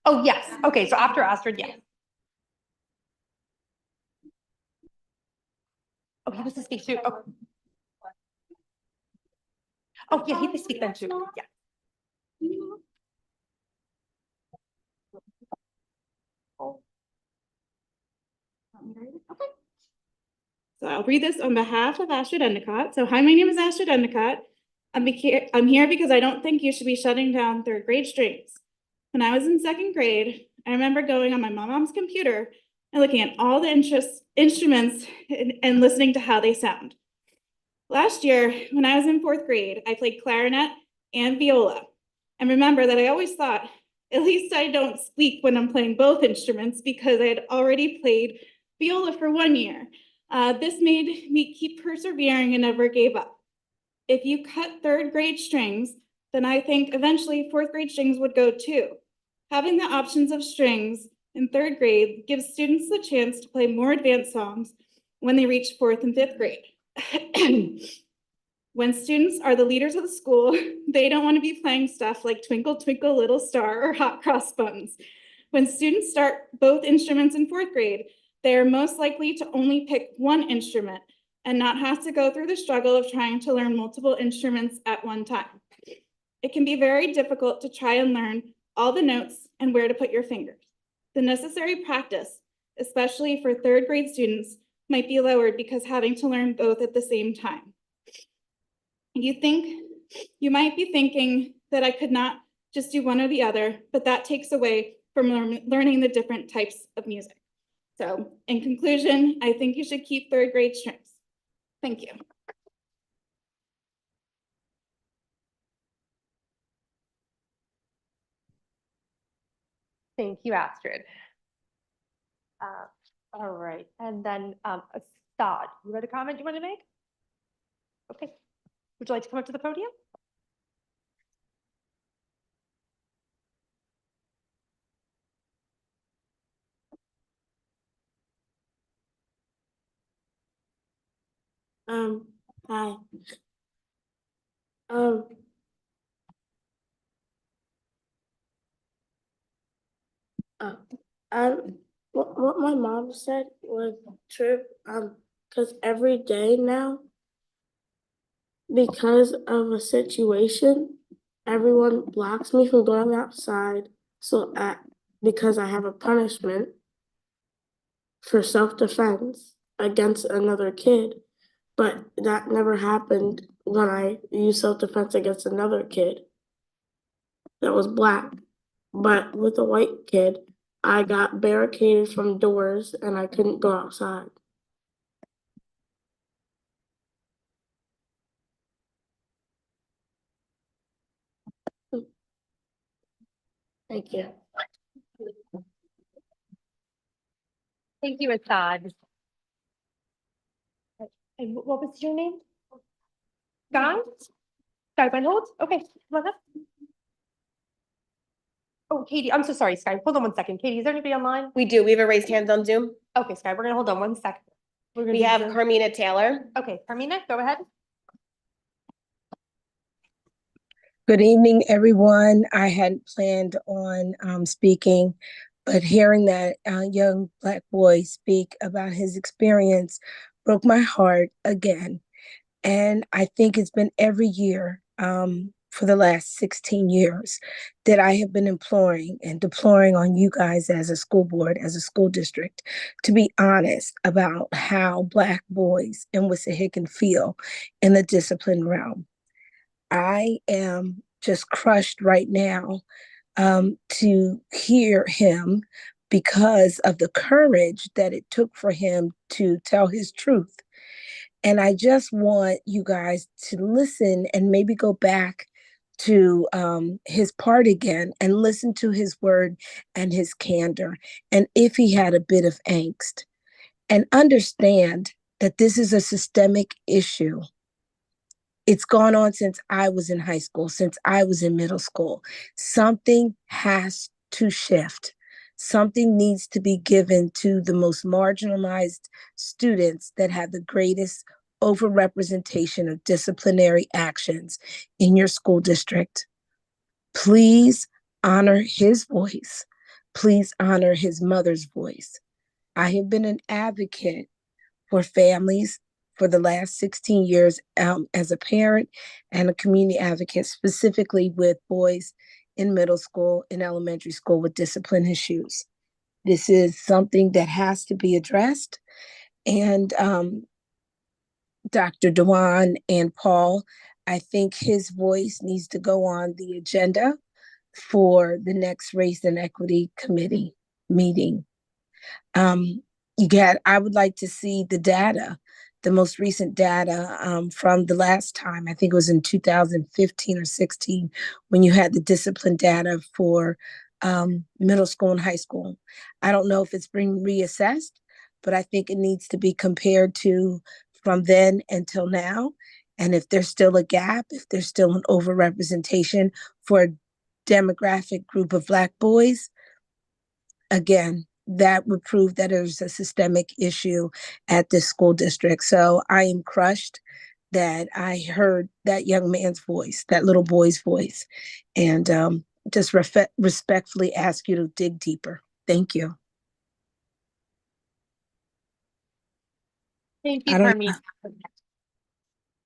Oh, yes. Okay, so after Astrid, yes. Oh, he wants to speak too. Oh. Oh, yeah, he can speak then too. Yeah. So I'll read this on behalf of Astrid Endicott. So hi, my name is Astrid Endicott. I'm here because I don't think you should be shutting down third grade strings. When I was in second grade, I remember going on my mom's computer and looking at all the instruments and listening to how they sound. Last year, when I was in fourth grade, I played clarinet and viola. And remember that I always thought, at least I don't squeak when I'm playing both instruments because I had already played viola for 1 year. This made me keep persevering and never gave up. If you cut third grade strings, then I think eventually fourth grade strings would go too. Having the options of strings in third grade gives students the chance to play more advanced songs when they reach fourth and fifth grade. When students are the leaders of the school, they don't want to be playing stuff like Twinkle, Twinkle, Little Star or Hot Cross Buns. When students start both instruments in fourth grade, they are most likely to only pick one instrument and not have to go through the struggle of trying to learn multiple instruments at one time. It can be very difficult to try and learn all the notes and where to put your fingers. The necessary practice, especially for third grade students, might be lowered because having to learn both at the same time. You might be thinking that I could not just do one or the other, but that takes away from learning the different types of music. So in conclusion, I think you should keep third grade strings. Thank you. Thank you, Astrid. All right, and then Assad, you had a comment you want to make? Okay, would you like to come up to the podium? Hi. What my mom said was true. Because every day now, because of a situation, everyone blocks me from going outside. Because I have a punishment for self-defense against another kid. But that never happened when I used self-defense against another kid that was Black. But with a white kid, I got barricaded from doors and I couldn't go outside. Thank you. Thank you, Assad. And what was your name? Guy? Guy Weinhold? Okay, come on up. Oh, Katie, I'm so sorry, Sky. Hold on 1 second. Katie, is there anybody online? We do. We have a raised hands on Zoom. Okay, Sky, we're gonna hold on 1 second. We have Carmina Taylor. Okay, Carmina, go ahead. Good evening, everyone. I hadn't planned on speaking, but hearing that young Black boy speak about his experience broke my heart again. And I think it's been every year for the last 16 years that I have been imploring and deploring on you guys as a school board, as a school district, to be honest about how Black boys in Wissahickon feel in the discipline realm. I am just crushed right now to hear him because of the courage that it took for him to tell his truth. And I just want you guys to listen and maybe go back to his part again and listen to his word and his candor. And if he had a bit of angst, and understand that this is a systemic issue. It's gone on since I was in high school, since I was in middle school. Something has to shift. Something needs to be given to the most marginalized students that have the greatest overrepresentation of disciplinary actions in your school district. Please honor his voice. Please honor his mother's voice. I have been an advocate for families for the last 16 years as a parent and a community advocate, specifically with boys in middle school and elementary school with discipline issues. This is something that has to be addressed. And Dr. Dewan and Paul. I think his voice needs to go on the agenda for the next Race and Equity Committee meeting. I would like to see the data, the most recent data from the last time, I think it was in 2015 or 16, when you had the discipline data for middle school and high school. I don't know if it's being reassessed, but I think it needs to be compared to from then until now. And if there's still a gap, if there's still an overrepresentation for a demographic group of Black boys, again, that would prove that there's a systemic issue at this school district. So I am crushed that I heard that young man's voice, that little boy's voice, and just respectfully ask you to dig deeper. Thank you. Thank I you, don't- Carmen.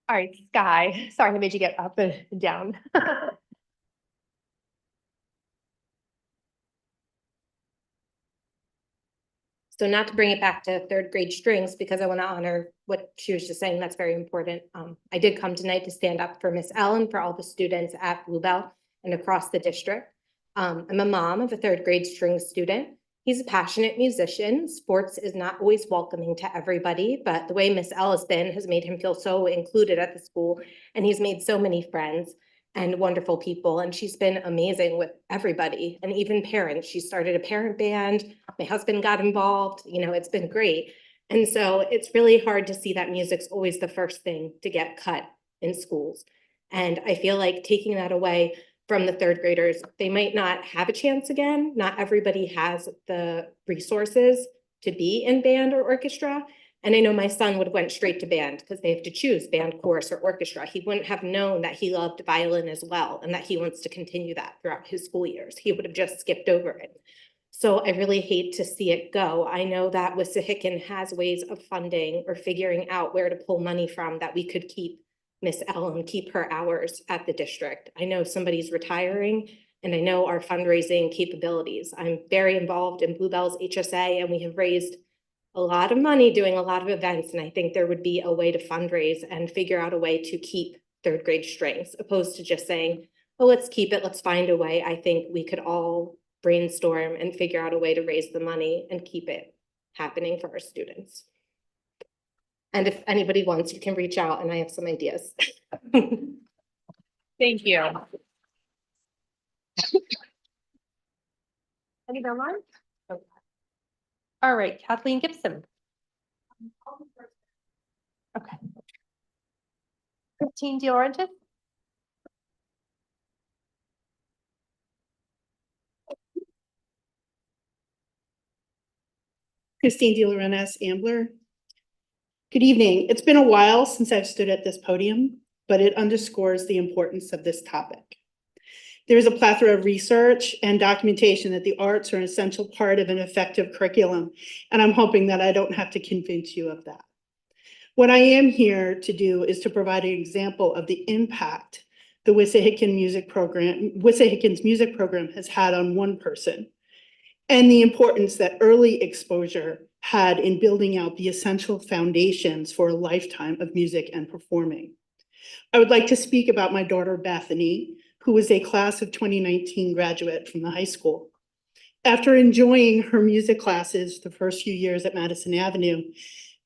All right, Sky, sorry I made you get up and down. So not to bring it back to third grade strings, because I want to honor what she was just saying, that's very important. I did come tonight to stand up for Miss Ellen, for all the students at Bluebell and across the district. I'm a mom of a third grade strings student. He's a passionate musician. Sports is not always welcoming to everybody, but the way Miss Elliston has made him feel so included at the school, and he's made so many friends and wonderful people, and she's been amazing with everybody and even parents. She started a parent band. My husband got involved. You know, it's been great. And so it's really hard to see that music's always the first thing to get cut in schools. And I feel like taking that away from the third graders, they might not have a chance again. Not everybody has the resources to be in band or orchestra. And I know my son would have went straight to band because they have to choose band, chorus, or orchestra. He wouldn't have known that he loved violin as well and that he wants to continue that throughout his school years. He would have just skipped over it. So I really hate to see it go. I know that Wissahickon has ways of funding or figuring out where to pull money from that we could keep Miss Ellen, keep her hours at the district. I know somebody's retiring and I know our fundraising capabilities. I'm very involved in Bluebell's HSA and we have raised a lot of money doing a lot of events. And I think there would be a way to fundraise and figure out a way to keep third grade strings, opposed to just saying, oh, let's keep it, let's find a way. I think we could all brainstorm and figure out a way to raise the money and keep it happening for our students. And if anybody wants, you can reach out and I have some ideas. Thank you. Anyone online? Okay. All right, Kathleen Gibson. Okay. Christine DeOrantis. Christine De Laurentiis, Ambler. Good evening. It's been a while since I've stood at this podium, but it underscores the importance of this topic. There is a plethora of research and documentation that the arts are an essential part of an effective curriculum, and I'm hoping that I don't have to convince you of that. What I am here to do is to provide an example of the impact the Wissahickon Wissahickons music program has had on one person, and the importance that early exposure had in building out the essential foundations for a lifetime of music and performing. I would like to speak about my daughter, Bethany, who was a class of 2019 graduate from the high school. After enjoying her music classes the first few years at Madison Avenue,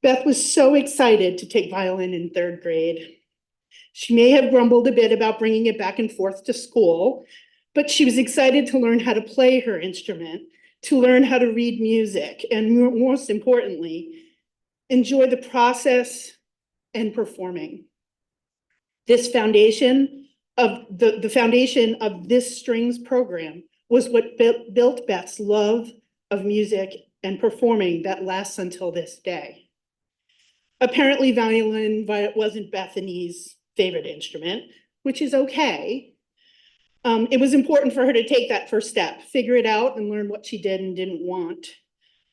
Beth was so excited to take violin in third grade. She may have grumbled a bit about bringing it back and forth to school, but she was excited to learn how to play her instrument, to learn how to read music, and most importantly, enjoy the process and performing. This foundation of the foundation of this strings program was what built Beth's love of music and performing that lasts until this day. Apparently violin wasn't Bethany's favorite instrument, which is okay. It was important for her to take that first step, figure it out and learn what she did and didn't want.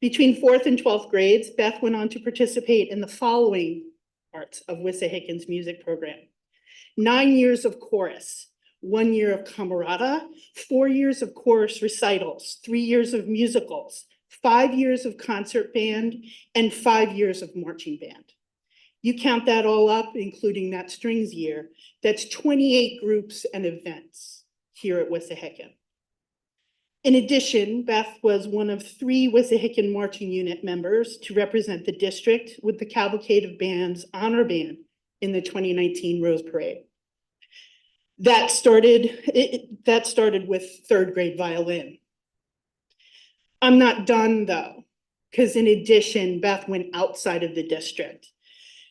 Between 4th and 12th grades, Beth went on to participate in the following parts of Wissahickons music program. 9 years of chorus, 1 year of camerata, 4 years of chorus recitals, 3 years of musicals, 5 years of concert band, and 5 years of marching band. You count that all up, including that strings year, that's 28 groups and events here at Wissahickon. In addition, Beth was one of 3 Wissahickon marching unit members to represent the district with the Cavalcade of Bands Honor Band in the 2019 Rose Parade. That started with 3rd grade violin. I'm not done though, because in addition, Beth went outside of the district.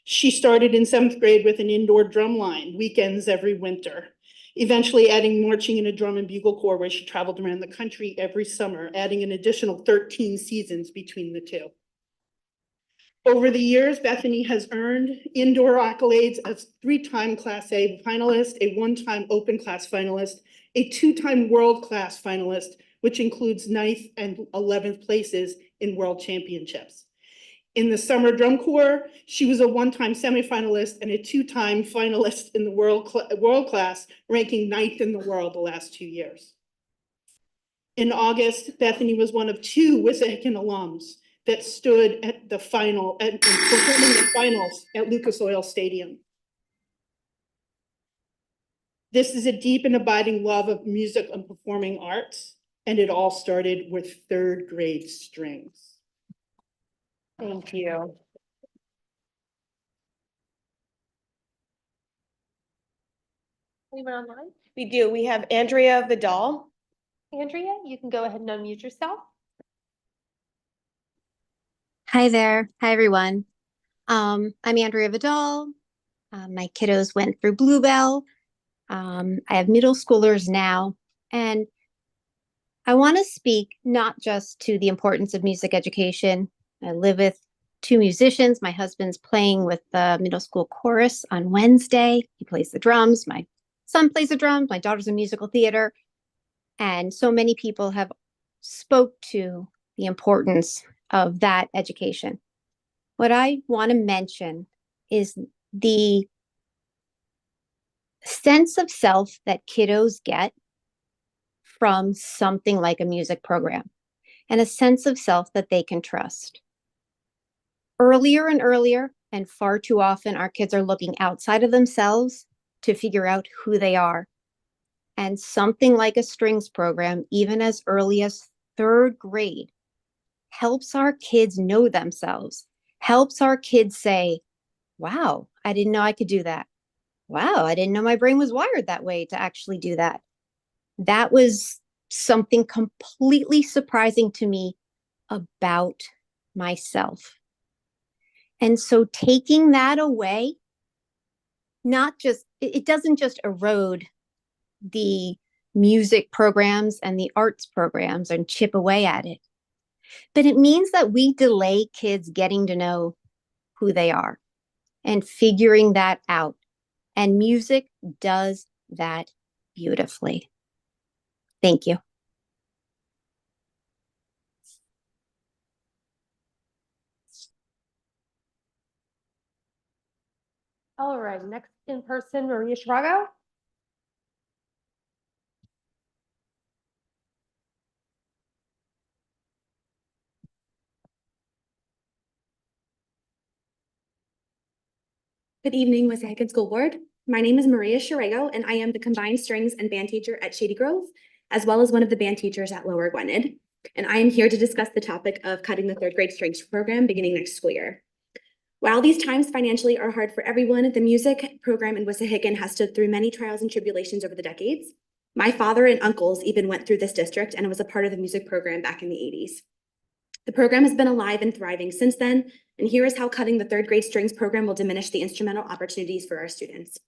She started in 7th grade with an indoor drum line, weekends every winter, eventually adding marching in a drum and bugle corps where she traveled around the country every summer, adding an additional 13 seasons between the two. Over the years, Bethany has earned indoor accolades as 3-time Class A finalist, a 1-time open class finalist, a 2-time world class finalist, which includes 9th and 11th places in world championships. In the summer drum corps, she was a 1-time semifinalist and a 2-time finalist in the world class, ranking 9th in the world the last 2 years. In August, Bethany was one of 2 Wissahickon alums that stood at the performing the finals at Lucas Oil Stadium. This is a deep and abiding love of music and performing arts, and it all started with 3rd grade strings. Thank you. Anyone online? We do. We have Andrea Vidal. Andrea, you can go ahead and unmute yourself. Hi there. Hi, everyone. I'm Andrea Vidal. My kiddos went through Bluebell. I have middle schoolers now, and I want to speak not just to the importance of music education. I live with 2 musicians. My husband's playing with the middle school chorus on Wednesday. He plays the drums. My son plays the drums. My daughter's in musical theater. And so many people have spoke to the importance of that education. What I want to mention is the sense of self that kiddos get from something like a music program, and a sense of self that they can trust. Earlier and earlier, and far too often, our kids are looking outside of themselves to figure out who they are. And something like a strings program, even as early as 3rd grade, helps our kids know themselves, helps our kids say, wow, I didn't know I could do that. Wow, I didn't know my brain was wired that way to actually do that. That was something completely surprising to me about myself. And so taking that away, it doesn't just erode the music programs and the arts programs and chip away at it, but it means that we delay kids getting to know who they are and figuring that out. And music does that beautifully. Thank you. All right, next in person, Maria Shrago. Good evening, Wissahickon School Board. My name is Maria Shirego, and I am the combined strings and band teacher at Shady Grove, as well as one of the band teachers at Lower Gwynedd. And I am here to discuss the topic of cutting the 3rd grade strings program beginning next school year. While these times financially are hard for everyone, the music program in Wissahickon has stood through many trials and tribulations over the decades. My father and uncles even went through this district and was a part of the music program back in the 80s. The program has been alive and thriving since then, and here is how cutting the 3rd grade strings program will diminish the instrumental opportunities for our students.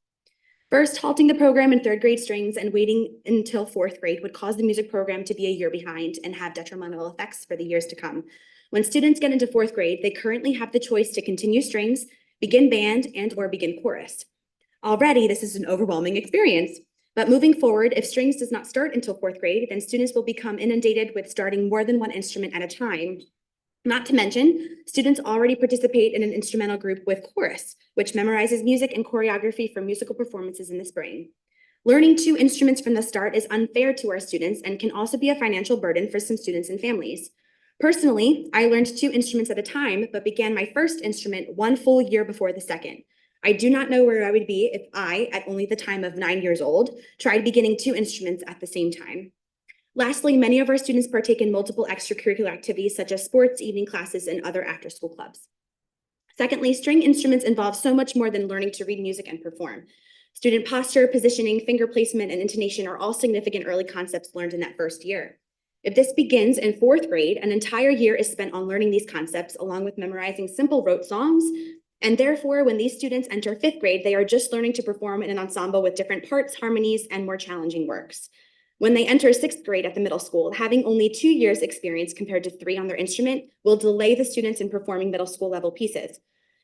First, halting the program in 3rd grade strings and waiting until 4th grade would cause the music program to be a year behind and have detrimental effects for the years to come. When students get into 4th grade, they currently have the choice to continue strings, begin band, and/or begin chorus. Already, this is an overwhelming experience. But moving forward, if strings does not start until 4th grade, then students will become inundated with starting more than one instrument at a time. Not to mention, students already participate in an instrumental group with chorus, which memorizes music and choreography for musical performances in the spring. Learning 2 instruments from the start is unfair to our students and can also be a financial burden for some students and families. Personally, I learned 2 instruments at a time, but began my first instrument 1 full year before the second. I do not know where I would be if I, at only the time of 9 years old, tried beginning 2 instruments at the same time. Lastly, many of our students partake in multiple extracurricular activities such as sports, evening classes, and other after-school clubs. Secondly, string instruments involve so much more than learning to read music and perform. Student posture, positioning, finger placement, and intonation are all significant early concepts learned in that first year. If this begins in 4th grade, an entire year is spent on learning these concepts along with memorizing simple rote songs. And therefore, when these students enter 5th grade, they are just learning to perform in an ensemble with different parts, harmonies, and more challenging works. When they enter 6th grade at the middle school, having only 2 years experience compared to 3 on their instrument will delay the students in performing middle school level pieces.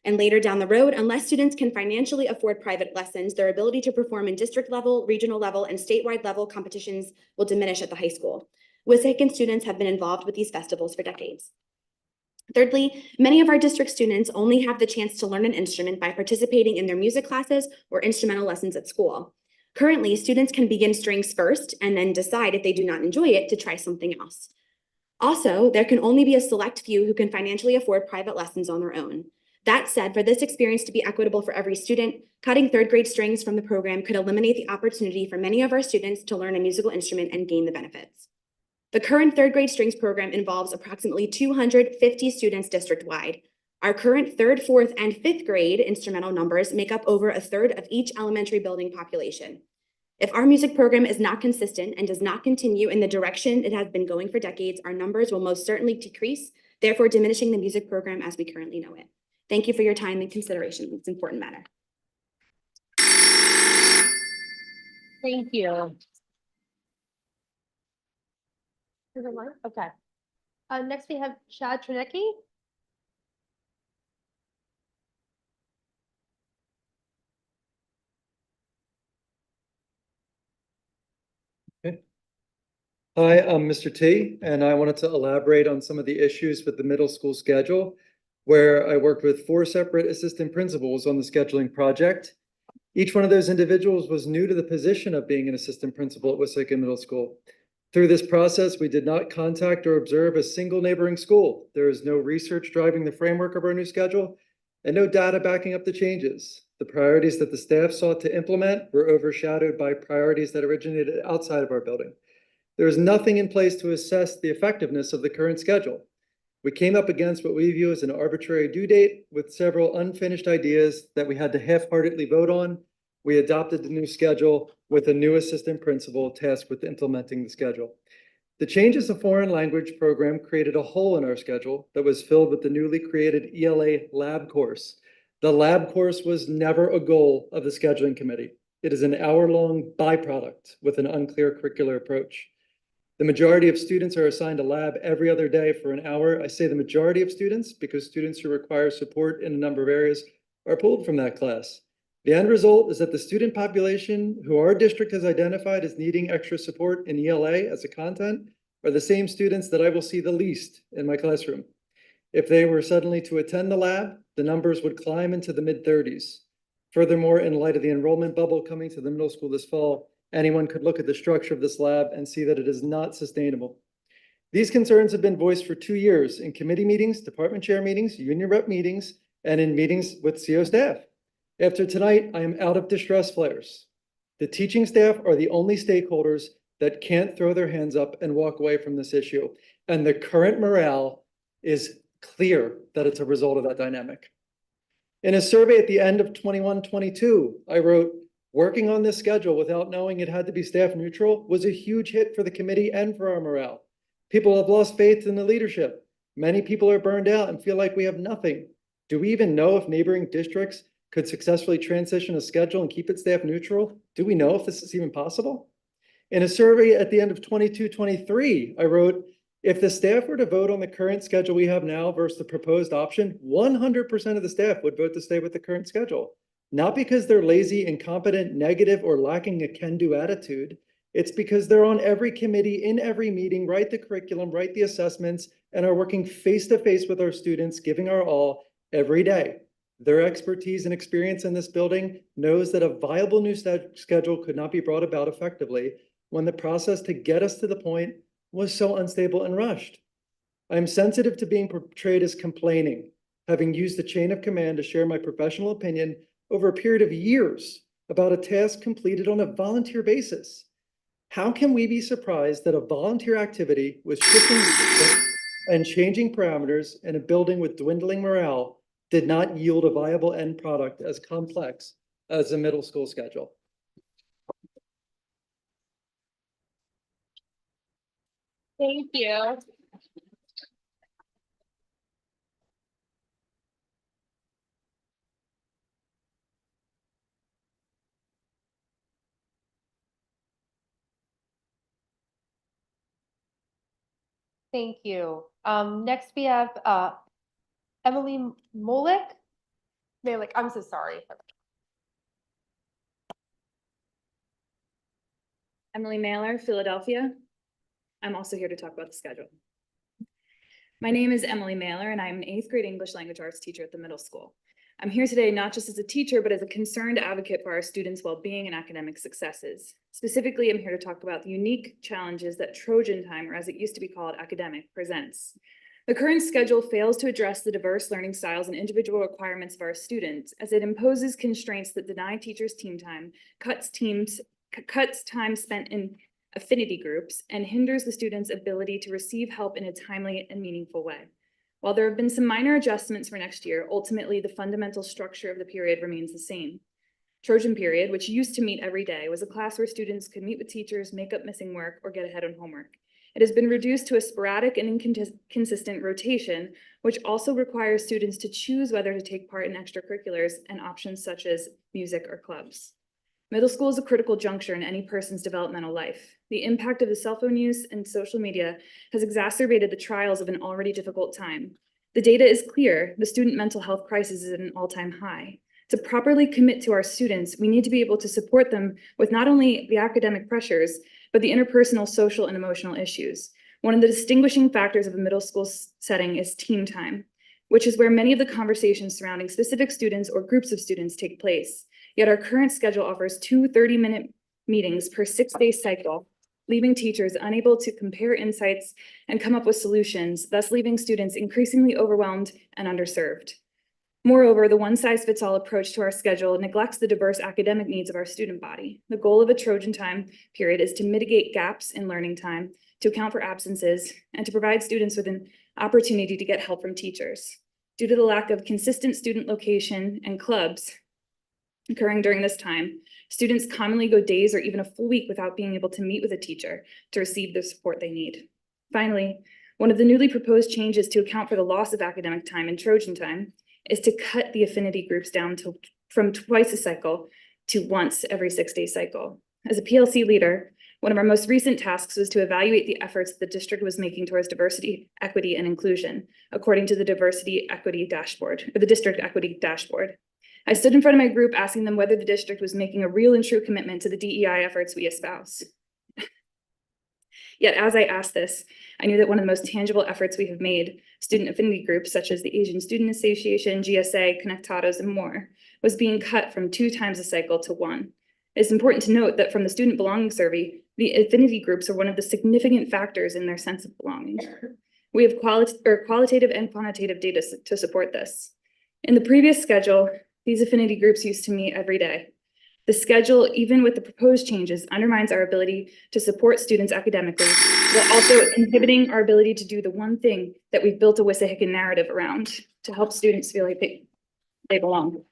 And later down the road, unless students can financially afford private lessons, their ability to perform in district level, regional level, and statewide level competitions will diminish at the high school. Wissahickon students have been involved with these festivals for decades. Thirdly, many of our district students only have the chance to learn an instrument by participating in their music classes or instrumental lessons at school. Currently, students can begin strings first and then decide if they do not enjoy it to try something else. Also, there can only be a select few who can financially afford private lessons on their own. That said, for this experience to be equitable for every student, cutting 3rd grade strings from the program could eliminate the opportunity for many of our students to learn a musical instrument and gain the benefits. The current 3rd grade strings program involves approximately 250 students district-wide. Our current 3rd, 4th, and 5th grade instrumental numbers make up over a third of each elementary building population. If our music program is not consistent and does not continue in the direction it has been going for decades, our numbers will most certainly decrease, therefore diminishing the music program as we currently know it. Thank you for your time and consideration. It's an important matter. Thank you. Everyone, okay. Next we have Chad Trinecki. Hi, I'm Mr. T, and I wanted to elaborate on some of the issues with the middle school schedule, where I worked with 4 separate assistant principals on the scheduling project. Each one of those individuals was new to the position of being an assistant principal at Wissahickon Middle School. Through this process, we did not contact or observe a single neighboring school. There is no research driving the framework of our new schedule and no data backing up the changes. The priorities that the staff sought to implement were overshadowed by priorities that originated outside of our building. There is nothing in place to assess the effectiveness of the current schedule. We came up against what we view as an arbitrary due date with several unfinished ideas that we had to half-heartedly vote on. We adopted the new schedule with a new assistant principal tasked with implementing the schedule. The changes of foreign language program created a hole in our schedule that was filled with the newly created ELA lab course. The lab course was never a goal of the scheduling committee. It is an hour-long byproduct with an unclear curricular approach. The majority of students are assigned a lab every other day for an hour. I say the majority of students because students who require support in a number of areas are pulled from that class. The end result is that the student population who our district has identified as needing extra support in ELA as a content are the same students that I will see the least in my classroom. If they were suddenly to attend the lab, the numbers would climb into the mid-30s. Furthermore, in light of the enrollment bubble coming to the middle school this fall, anyone could look at the structure of this lab and see that it is not sustainable. These concerns have been voiced for 2 years in committee meetings, department chair meetings, union rep meetings, and in meetings with CO staff. After tonight, I am out of distress flares. The teaching staff are the only stakeholders that can't throw their hands up and walk away from this issue. And the current morale is clear that it's a result of that dynamic. In a survey at the end of 21-22, I wrote, working on this schedule without knowing it had to be staff neutral was a huge hit for the committee and for our morale. People have lost faith in the leadership. Many people are burned out and feel like we have nothing. Do we even know if neighboring districts could successfully transition a schedule and keep it staff neutral? Do we know if this is even possible? In a survey at the end of 22-23, I wrote, if the staff were to vote on the current schedule we have now versus the proposed option, 100% of the staff would vote to stay with the current schedule. Not because they're lazy, incompetent, negative, or lacking a can-do attitude. It's because they're on every committee, in every meeting, write the curriculum, write the assessments, and are working face-to-face with our students, giving our all every day. Their expertise and experience in this building knows that a viable new schedule could not be brought about effectively when the process to get us to the point was so unstable and rushed. I am sensitive to being portrayed as complaining, having used the chain of command to share my professional opinion over a period of years about a task completed on a volunteer basis. How can we be surprised that a volunteer activity with shifting and changing parameters in a building with dwindling morale did not yield a viable end product as complex as a middle school schedule? Thank you. Thank you. Next we have, Emily Molick. Malick, I'm so sorry. Emily Mailer, Philadelphia. I'm also here to talk about the schedule. My name is Emily Mailer, and I'm an 8th grade English language arts teacher at the middle school. I'm here today not just as a teacher, but as a concerned advocate for our students' well-being and academic successes. Specifically, I'm here to talk about the unique challenges that Trojan Time, or as it used to be called, academic, presents. The current schedule fails to address the diverse learning styles and individual requirements of our students, as it imposes constraints that deny teachers team time, cuts time spent in affinity groups, and hinders the students' ability to receive help in a timely and meaningful way. While there have been some minor adjustments for next year, ultimately the fundamental structure of the period remains the same. Trojan Period, which used to meet every day, was a class where students could meet with teachers, make up missing work, or get ahead on homework. It has been reduced to a sporadic and inconsistent rotation, which also requires students to choose whether to take part in extracurriculars and options such as music or clubs. Middle school is a critical juncture in any person's developmental life. The impact of the cell phone use and social media has exacerbated the trials of an already difficult time. The data is clear. The student mental health crisis is at an all-time high. To properly commit to our students, we need to be able to support them with not only the academic pressures, but the interpersonal, social, and emotional issues. One of the distinguishing factors of a middle school setting is team time, which is where many of the conversations surrounding specific students or groups of students take place. Yet our current schedule offers 2 30-minute meetings per 6-day cycle, leaving teachers unable to compare insights and come up with solutions, thus leaving students increasingly overwhelmed and underserved. Moreover, the one-size-fits-all approach to our schedule neglects the diverse academic needs of our student body. The goal of a Trojan Time period is to mitigate gaps in learning time, to account for absences, and to provide students with an opportunity to get help from teachers. Due to the lack of consistent student location and clubs occurring during this time, students commonly go days or even a full week without being able to meet with a teacher to receive the support they need. Finally, one of the newly proposed changes to account for the loss of academic time in Trojan Time is to cut the affinity groups down from twice a cycle to once every 6-day cycle. As a PLC leader, one of our most recent tasks was to evaluate the efforts the district was making towards diversity, equity, and inclusion, according to the Diversity Equity Dashboard, or the District Equity Dashboard. I stood in front of my group asking them whether the district was making a real and true commitment to the DEI efforts we espouse. Yet as I asked this, I knew that one of the most tangible efforts we have made, student affinity groups such as the Asian Student Association, GSA, Connectados, and more, was being cut from 2 times a cycle to 1. It's important to note that from the Student Belonging Survey, the affinity groups are one of the significant factors in their sense of belonging. We have qualitative and quantitative data to support this. In the previous schedule, these affinity groups used to meet every day. The schedule, even with the proposed changes, undermines our ability to support students academically, while also inhibiting our ability to do the one thing that we've built a Wissahickon narrative around, to help students feel like they belong.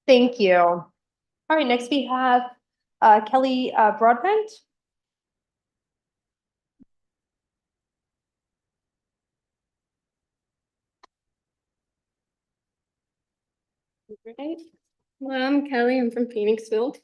Thank you. All right, next we have Kelly Broadbent. Hello, I'm Kelly. I'm from Phoenixville.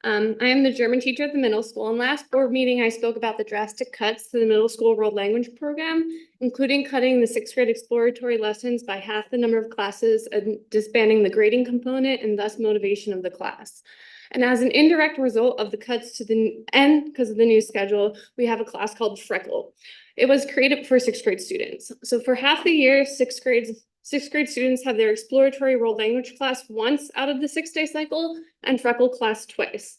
I am the German teacher at the middle school. And last board meeting, I spoke about the drastic cuts to the middle school world language program, including cutting the 6th grade exploratory lessons by half the number of classes and disbanding the grading component and thus motivation of the class. And as an indirect result of the cuts to the end, because of the new schedule, we have a class called Freckle. It was created for sixth grade students. So for half the year, sixth grade students have their exploratory world language class once out of the 6-day cycle and Freckle class twice.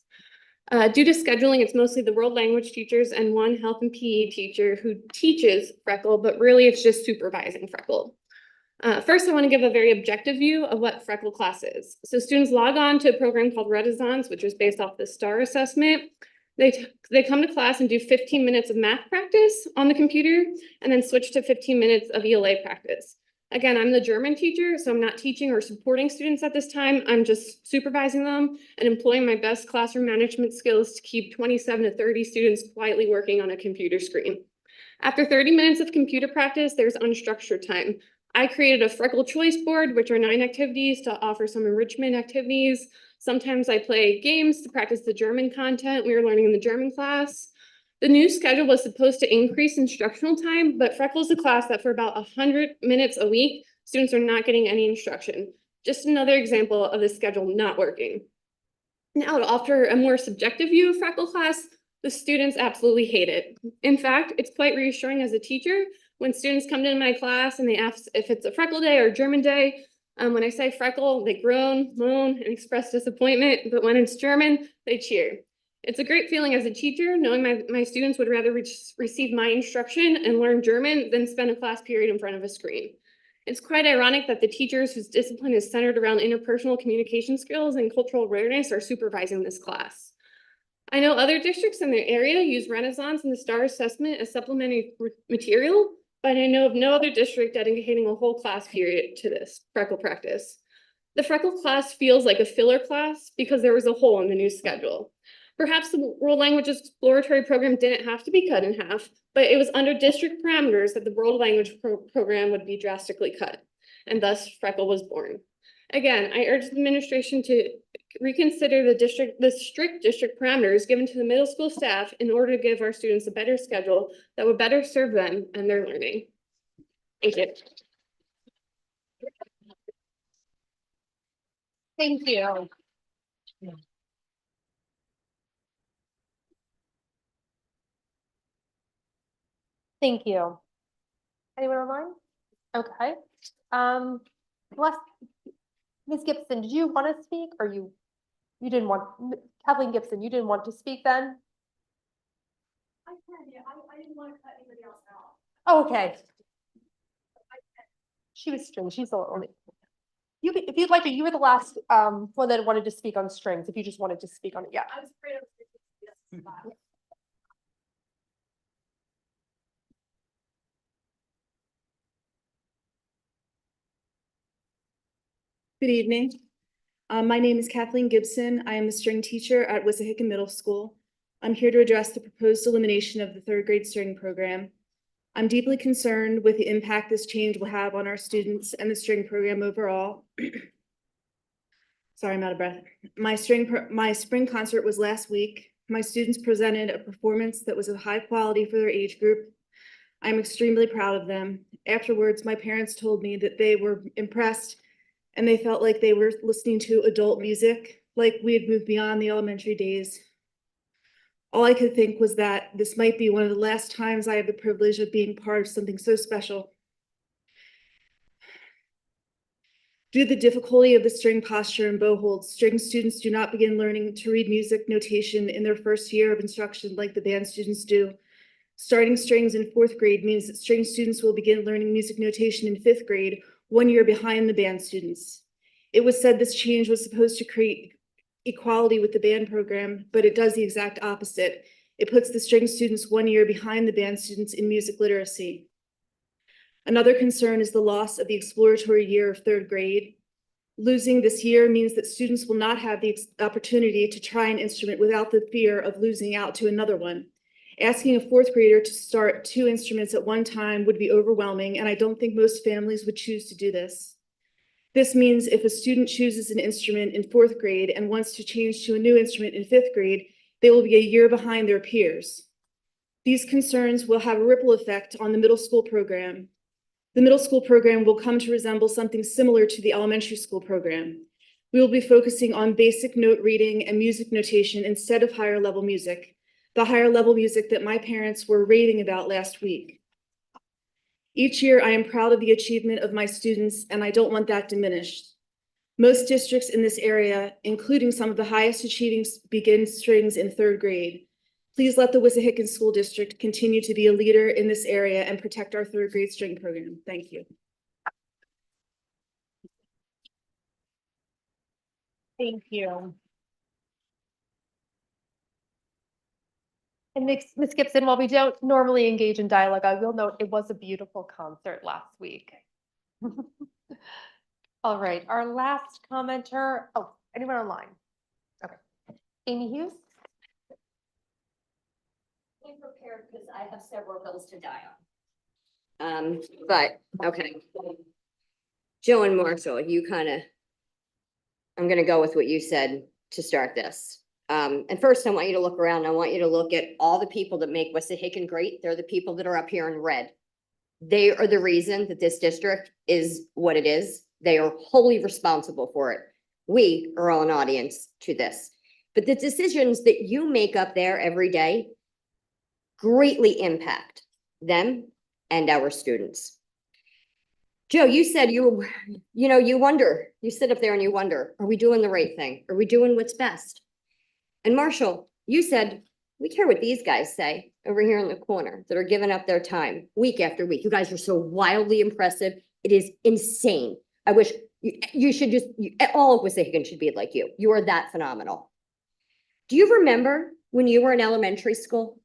Due to scheduling, it's mostly the world language teachers and one health and PE teacher who teaches Freckle, but really it's just supervising Freckle. First, I want to give a very objective view of what Freckle class is. So students log on to a program called Renaissance, which is based off the STAR assessment. They come to class and do 15 minutes of math practice on the computer and then switch to 15 minutes of ELA practice. Again, I'm the German teacher, so I'm not teaching or supporting students at this time. I'm just supervising them and employing my best classroom management skills to keep 27 to 30 students quietly working on a computer screen. After 30 minutes of computer practice, there's unstructured time. I created a Freckle choice board, which are 9 activities to offer some enrichment activities. Sometimes I play games to practice the German content we were learning in the German class. The new schedule was supposed to increase instructional time, but Freckle is a class that for about 100 minutes a week, students are not getting any instruction. Just another example of the schedule not working. Now, to offer a more subjective view of Freckle class, the students absolutely hate it. In fact, it's quite reassuring as a teacher when students come into my class and they ask if it's a Freckle day or a German day. When I say Freckle, they groan, moan, and express disappointment, but when it's German, they cheer. It's a great feeling as a teacher, knowing my students would rather receive my instruction and learn German than spend a class period in front of a screen. It's quite ironic that the teachers whose discipline is centered around interpersonal communication skills and cultural awareness are supervising this class. I know other districts in the area use Renaissance and the STAR assessment as supplementary material, but I know of no other district dedicating a whole class period to this Freckle practice. The Freckle class feels like a filler class because there was a hole in the new schedule. Perhaps the World Language Exploratory program didn't have to be cut in half, but it was under district parameters that the World Language program would be drastically cut, and thus Freckle was born. Again, I urge the administration to reconsider the strict district parameters given to the middle school staff in order to give our students a better schedule that would better serve them and their learning. Thank you. Thank you. Thank you. Anyone online? Okay. Ms. Gibson, did you want to speak or you didn't want, Kathleen Gibson, you didn't want to speak then? I can, yeah. I didn't want to cut anybody else out. Oh, okay. She was string, she's the only. If you'd like to, you were the last one that wanted to speak on strings, if you just wanted to speak on it, yeah. I was afraid of this. Good evening. My name is Kathleen Gibson. I am a string teacher at Wissahickon Middle School. I'm here to address the proposed elimination of the 3rd grade string program. I'm deeply concerned with the impact this change will have on our students and the string program overall. Sorry, I'm out of breath. My spring concert was last week. My students presented a performance that was of high quality for their age group. I'm extremely proud of them. Afterwards, my parents told me that they were impressed and they felt like they were listening to adult music, like we had moved beyond the elementary days. All I could think was that this might be one of the last times I have the privilege of being part of something so special. Due to the difficulty of the string posture and bow holds, string students do not begin learning to read music notation in their first year of instruction like the band students do. Starting strings in 4th grade means that string students will begin learning music notation in 5th grade, 1 year behind the band students. It was said this change was supposed to create equality with the band program, but it does the exact opposite. It puts the string students 1 year behind the band students in music literacy. Another concern is the loss of the exploratory year of 3rd grade. Losing this year means that students will not have the opportunity to try an instrument without the fear of losing out to another one. Asking a 4th grader to start 2 instruments at one time would be overwhelming, and I don't think most families would choose to do this. This means if a student chooses an instrument in 4th grade and wants to change to a new instrument in 5th grade, they will be a year behind their peers. These concerns will have a ripple effect on the middle school program. The middle school program will come to resemble something similar to the elementary school program. We will be focusing on basic note reading and music notation instead of higher level music, the higher level music that my parents were raving about last week. Each year, I am proud of the achievement of my students, and I don't want that diminished. Most districts in this area, including some of the highest achieving begin strings in 3rd grade. Please let the Wissahickon School District continue to be a leader in this area and protect our 3rd grade string program. Thank you. Thank you. And Ms. Gibson, while we don't normally engage in dialogue, I will note it was a beautiful concert last week. All right, our last commenter, oh, anyone online? Okay. Amy Hughes? I'm prepared because I have several bills to die on. But, okay. Joe and Marshall, you I'm gonna go with what you said to start this. And first I want you to look around. I want you to look at all the people that make Wissahickon great. They're the people that are up here in red. They are the reason that this district is what it is. They are wholly responsible for it. We are all an audience to this. But the decisions that you make up there every day greatly impact them and our students. Joe, you said you wonder, you sit up there and you wonder, are we doing the right thing? Are we doing what's best? And Marshall, you said, we care what these guys say over here in the corner that are giving up their time week after week. You guys are so wildly impressive. It is insane. I wish you should just, all of Wissahickon should be like you. You are that phenomenal. Do you remember when you were in elementary school?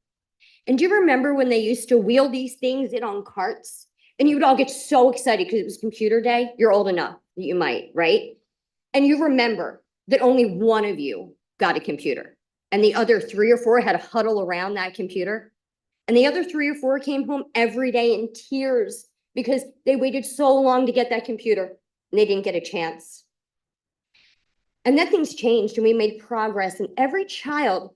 And do you remember when they used to wheel these things in on carts? And you would all get so excited because it was computer day. You're old enough that you might, right? And you remember that only one of you got a computer and the other 3 or 4 had to huddle around that computer. And the other 3 or 4 came home every day in tears because they waited so long to get that computer and they didn't get a chance. And then things changed and we made progress and every child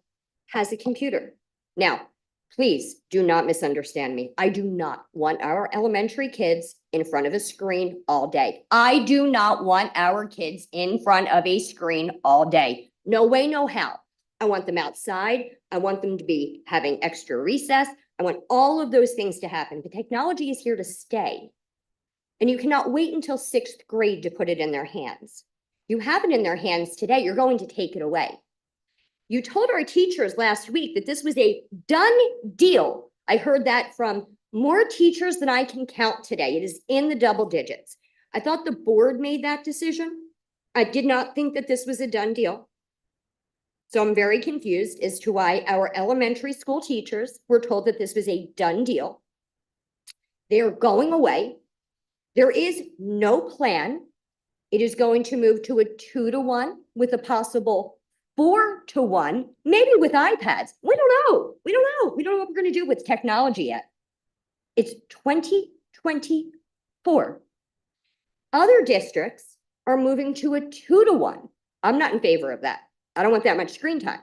has a computer. Now, please do not misunderstand me. I do not want our elementary kids in front of a screen all day. I do not want our kids in front of a screen all day. No way, no how. I want them outside. I want them to be having extra recess. I want all of those things to happen. The technology is here to stay. And you cannot wait until 6th grade to put it in their hands. You have it in their hands today. You're going to take it away. You told our teachers last week that this was a done deal. I heard that from more teachers than I can count today. It is in the double digits. I thought the board made that decision. I did not think that this was a done deal. So I'm very confused as to why our elementary school teachers were told that this was a done deal. They are going away. There is no plan. It is going to move to a 2-to-1 with a possible 4-to-1, maybe with iPads. We don't know. We don't know. We don't know what we're going to do with technology yet. It's 2024. Other districts are moving to a 2-to-1. I'm not in favor of that. I don't want that much screen time.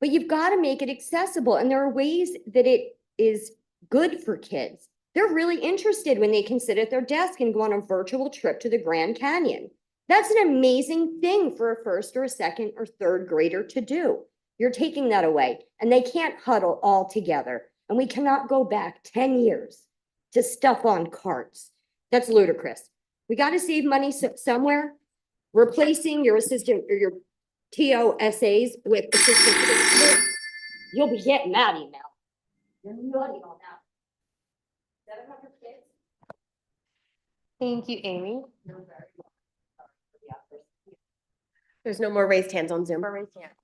But you've got to make it accessible. And there are ways that it is good for kids. They're really interested when they can sit at their desk and go on a virtual trip to the Grand Canyon. That's an amazing thing for a 1st or a 2nd or 3rd grader to do. You're taking that away and they can't huddle all together. And we cannot go back 10 years to stuff on carts. That's ludicrous. We got to save money somewhere. Replacing your assistant or your TOSAs with assistant. You'll be getting that email. You're nutty on that. 700 kids. Thank you, Amy. There's no more raised hands on Zoom.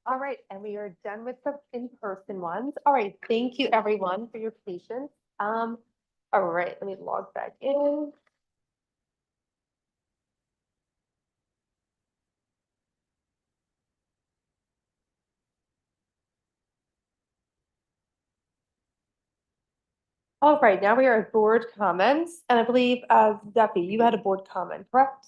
All right, and we are done with the in-person ones. All right, thank you everyone for your patience. All right, let me log back in. All right, now we are at board comments, and I believe, Duffy, you had a board comment, correct?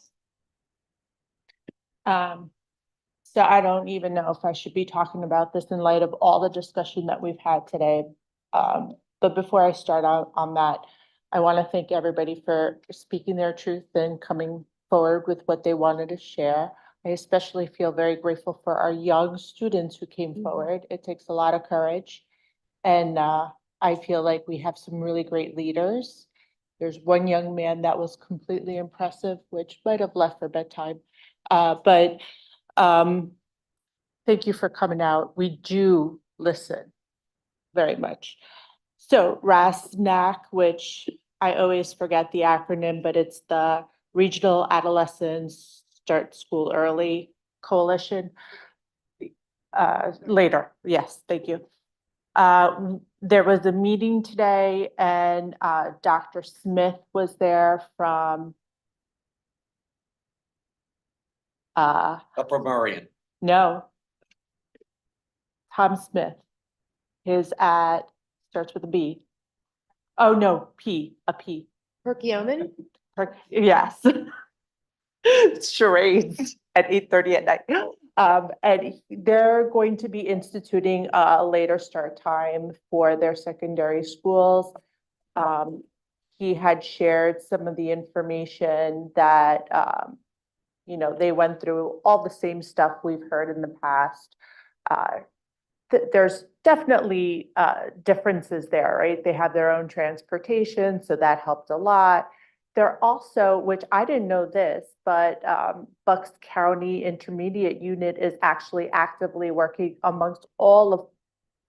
So I don't even know if I should be talking about this in light of all the discussion that we've had today. But before I start out on that, I want to thank everybody for speaking their truth and coming forward with what they wanted to share. I especially feel very grateful for our young students who came forward. It takes a lot of courage. And I feel like we have some really great leaders. There's one young man that was completely impressive, which might have left for bedtime. But thank you for coming out. We do listen very much. So RASNAC, which I always forget the acronym, but it's the Regional Adolescents Start School Early Coalition. Later, yes, thank you. There was a meeting today and Dr. Smith was there from Upper Merion. no. Tom Smith is starts with a B. Oh, no, a P. Perkiomen? Yes. Charades at 8:30 at night. And they're going to be instituting a later start time for their secondary schools. He had shared some of the information that, they went through all the same stuff we've heard in the past. There's definitely differences there, right? They have their own transportation, so that helped a lot. They're also, which I didn't know this, but Bucks County Intermediate Unit is actually actively working amongst all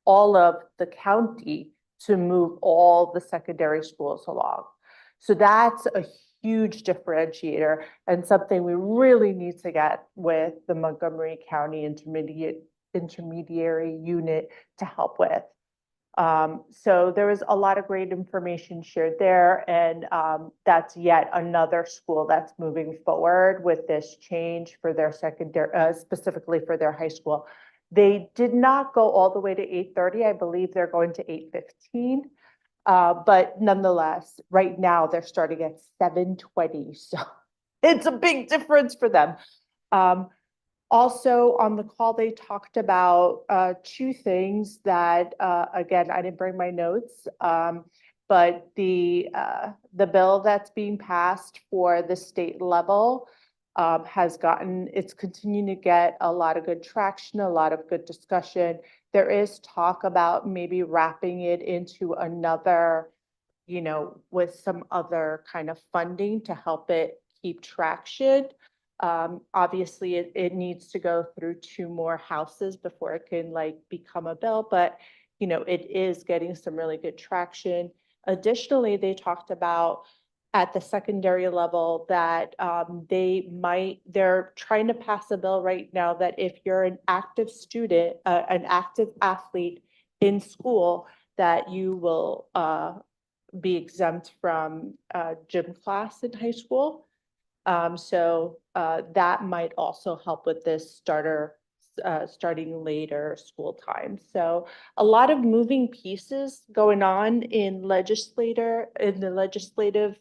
of the county to move all the secondary schools along. So that's a huge differentiator and something we really need to get with the Montgomery County Intermediary Unit to help with. So there was a lot of great information shared there, and that's yet another school that's moving forward with this change for their secondary, specifically for their high school. They did not go all the way to 8:30. I believe they're going to 8:15. But nonetheless, right now they're starting at 7:20. So it's a big difference for them. Also on the call, they talked about two things that, again, I didn't bring my notes, but the bill that's being passed for the state level it's continuing to get a lot of good traction, a lot of good discussion. There is talk about maybe wrapping it into another, with some other kind of funding to help it keep traction. Obviously it needs to go through 2 more houses before it can become a bill, but it is getting some really good traction. Additionally, they talked about at the secondary level that they're trying to pass a bill right now that if you're an active student, an active athlete in school, that you will be exempt from gym class in high school. So that might also help with this starting later school time. So a lot of moving pieces going on in the legislative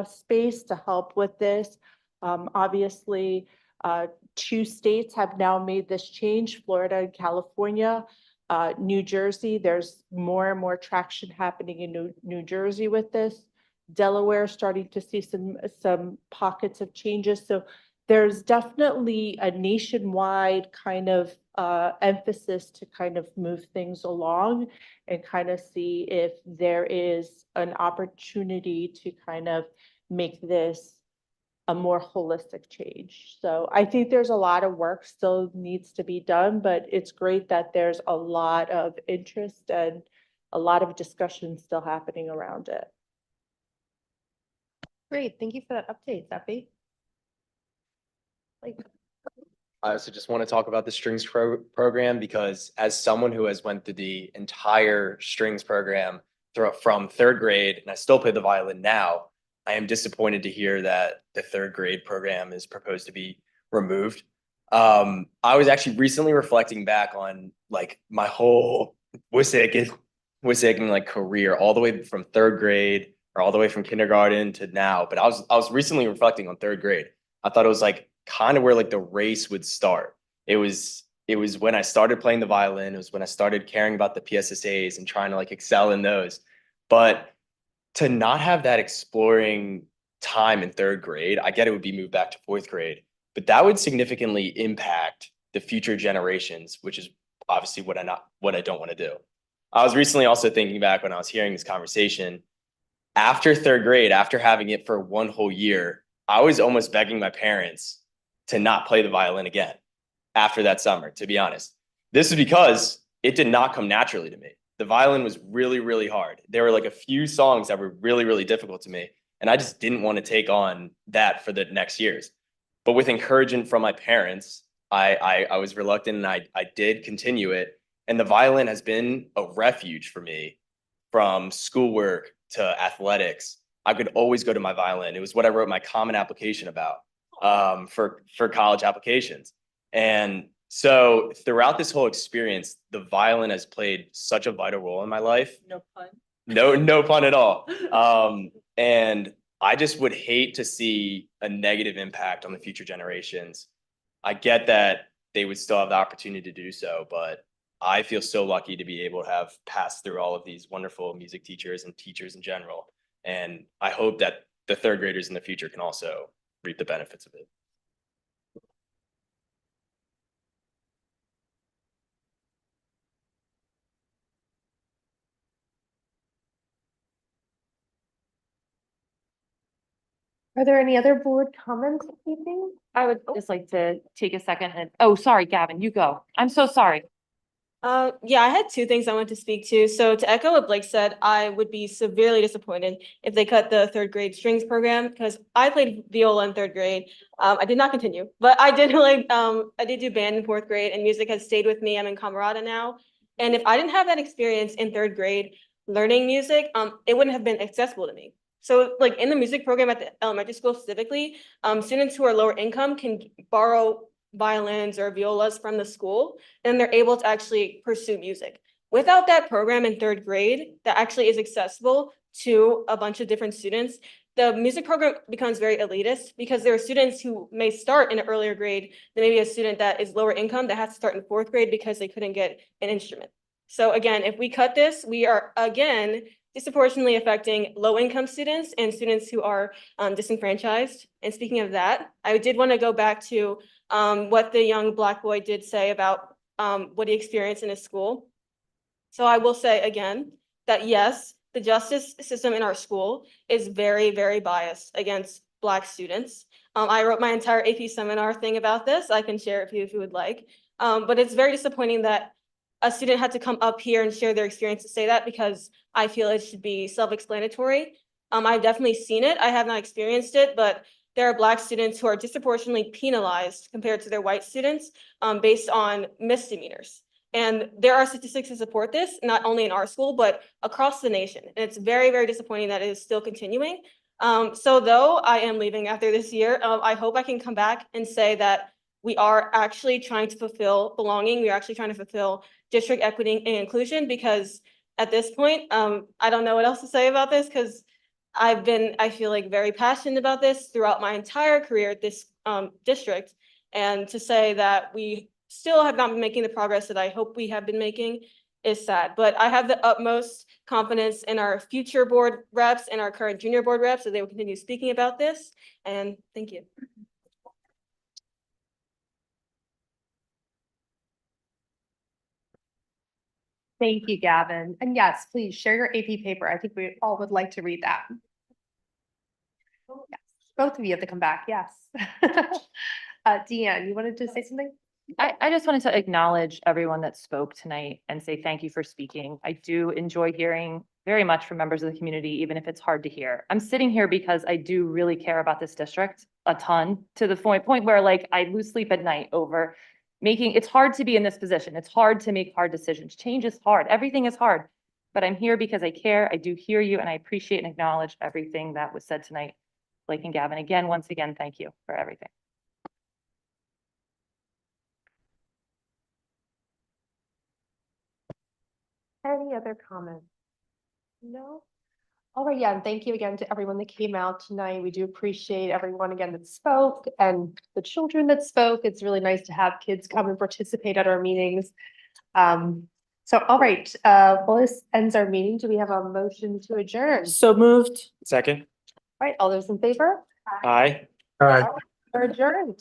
space to help with this. Obviously, 2 states have now made this change, Florida and California. New Jersey, there's more and more traction happening in New Jersey with this. Delaware starting to see some pockets of changes. So there's definitely a nationwide kind of emphasis to kind of move things along and kind of see if there is an opportunity to kind of make this a more holistic change. So I think there's a lot of work still needs to be done, but it's great that there's a lot of interest and a lot of discussion still happening around it. Great, thank you for that update, Zephy. I also just want to talk about the strings program because as someone who has went through the entire strings program from 3rd grade, and I still play the violin now, I am disappointed to hear that the 3rd grade program is proposed to be removed. I was actually recently reflecting back on my whole Wissahickon career, all the way from 3rd grade or all the way from kindergarten to now. But I was recently reflecting on 3rd grade. I thought it was kind of where the race would start. It was when I started playing the violin. It was when I started caring about the PSSAs and trying to excel in those. But to not have that exploring time in 3rd grade, I get it would be moved back to 4th grade, but that would significantly impact the future generations, which is obviously what I don't want to do. I was recently also thinking back when I was hearing this conversation, after third grade, after having it for one whole year, I was almost begging my parents to not play the violin again after that summer, to be honest. This is because it did not come naturally to me. The violin was really, really hard. There were like a few songs that were really, really difficult to me. And I just didn't want to take on that for the next years. But with encouragement from my parents, I was reluctant and I did continue it. And the violin has been a refuge for me from schoolwork to athletics. I could always go to my violin. It was what I wrote my common application about for college applications. And so throughout this whole experience, the violin has played such a vital role in my life. No pun. No pun at all. And I just would hate to see a negative impact on the future generations. I get that they would still have the opportunity to do so, but I feel so lucky to be able to have passed through all of these wonderful music teachers and teachers in general. And I hope that the third graders in the future can also reap the benefits of it. Are there any other board comments this evening? I would just like to take a second and, oh, sorry, Gavin, you go. I'm so sorry. Yeah, I had two things I wanted to speak to. So to echo what Blake said, I would be severely disappointed if they cut the third grade strings program because I played viola in third grade. I did not continue, but I did I did do band in fourth grade and music has stayed with me. I'm in Camerata now. And if I didn't have that experience in third grade learning music, it wouldn't have been accessible to me. So like in the music program at the elementary school specifically, students who are lower income can borrow violins or violas from the school, and they're able to actually pursue music. Without that program in third grade that actually is accessible to a bunch of different students, the music program becomes very elitist because there are students who may start in an earlier grade than maybe a student that is lower income that has to start in fourth grade because they couldn't get an instrument. So again, if we cut this, we are again disproportionately affecting low-income students and students who are disenfranchised. And speaking of that, I did want to go back to what the young Black boy did say about what he experienced in his school. So I will say again that yes, the justice system in our school is very, very biased against Black students. I wrote my entire AP seminar thing about this. I can share it with you if you would like. But it's very disappointing that a student had to come up here and share their experience to say that because I feel it should be self-explanatory. I've definitely seen it. I have not experienced it, but there are Black students who are disproportionately penalized compared to their white students based on misdemeanors. And there are statistics to support this, not only in our school, but across the nation. And it's very, very disappointing that it is still continuing. So though I am leaving after this year, I hope I can come back and say that we are actually trying to fulfill belonging. We are actually trying to fulfill district equity and inclusion because at this point, I don't know what else to say about this because I feel like very passionate about this throughout my entire career at this district. And to say that we still have not been making the progress that I hope we have been making is sad. But I have the utmost confidence in our future board reps and our current junior board reps that they will continue speaking about this. And thank you. Thank you, Gavin. And yes, please share your AP paper. I think we all would like to read that. Yes, both of you have to come back, yes. Deanne, you wanted to say something? I just wanted to acknowledge everyone that spoke tonight and say thank you for speaking. I do enjoy hearing very much from members of the community, even if it's hard to hear. I'm sitting here because I do really care about this district a ton, to the point where like I lose sleep at night over it's hard to be in this position. It's hard to make hard decisions. Change is hard. Everything is hard, but I'm here because I care. I do hear you and I appreciate and acknowledge everything that was said tonight. Blake and Gavin, again, once again, thank you for everything. Any other comments? No? All right, yeah, and thank you again to everyone that came out tonight. We do appreciate everyone again that spoke and the children that spoke. It's really nice to have kids come and participate at our meetings. So, all right, well, this ends our meeting. Do we have a motion to adjourn? So moved. Second. All right, all those in favor? Aye. We're adjourned.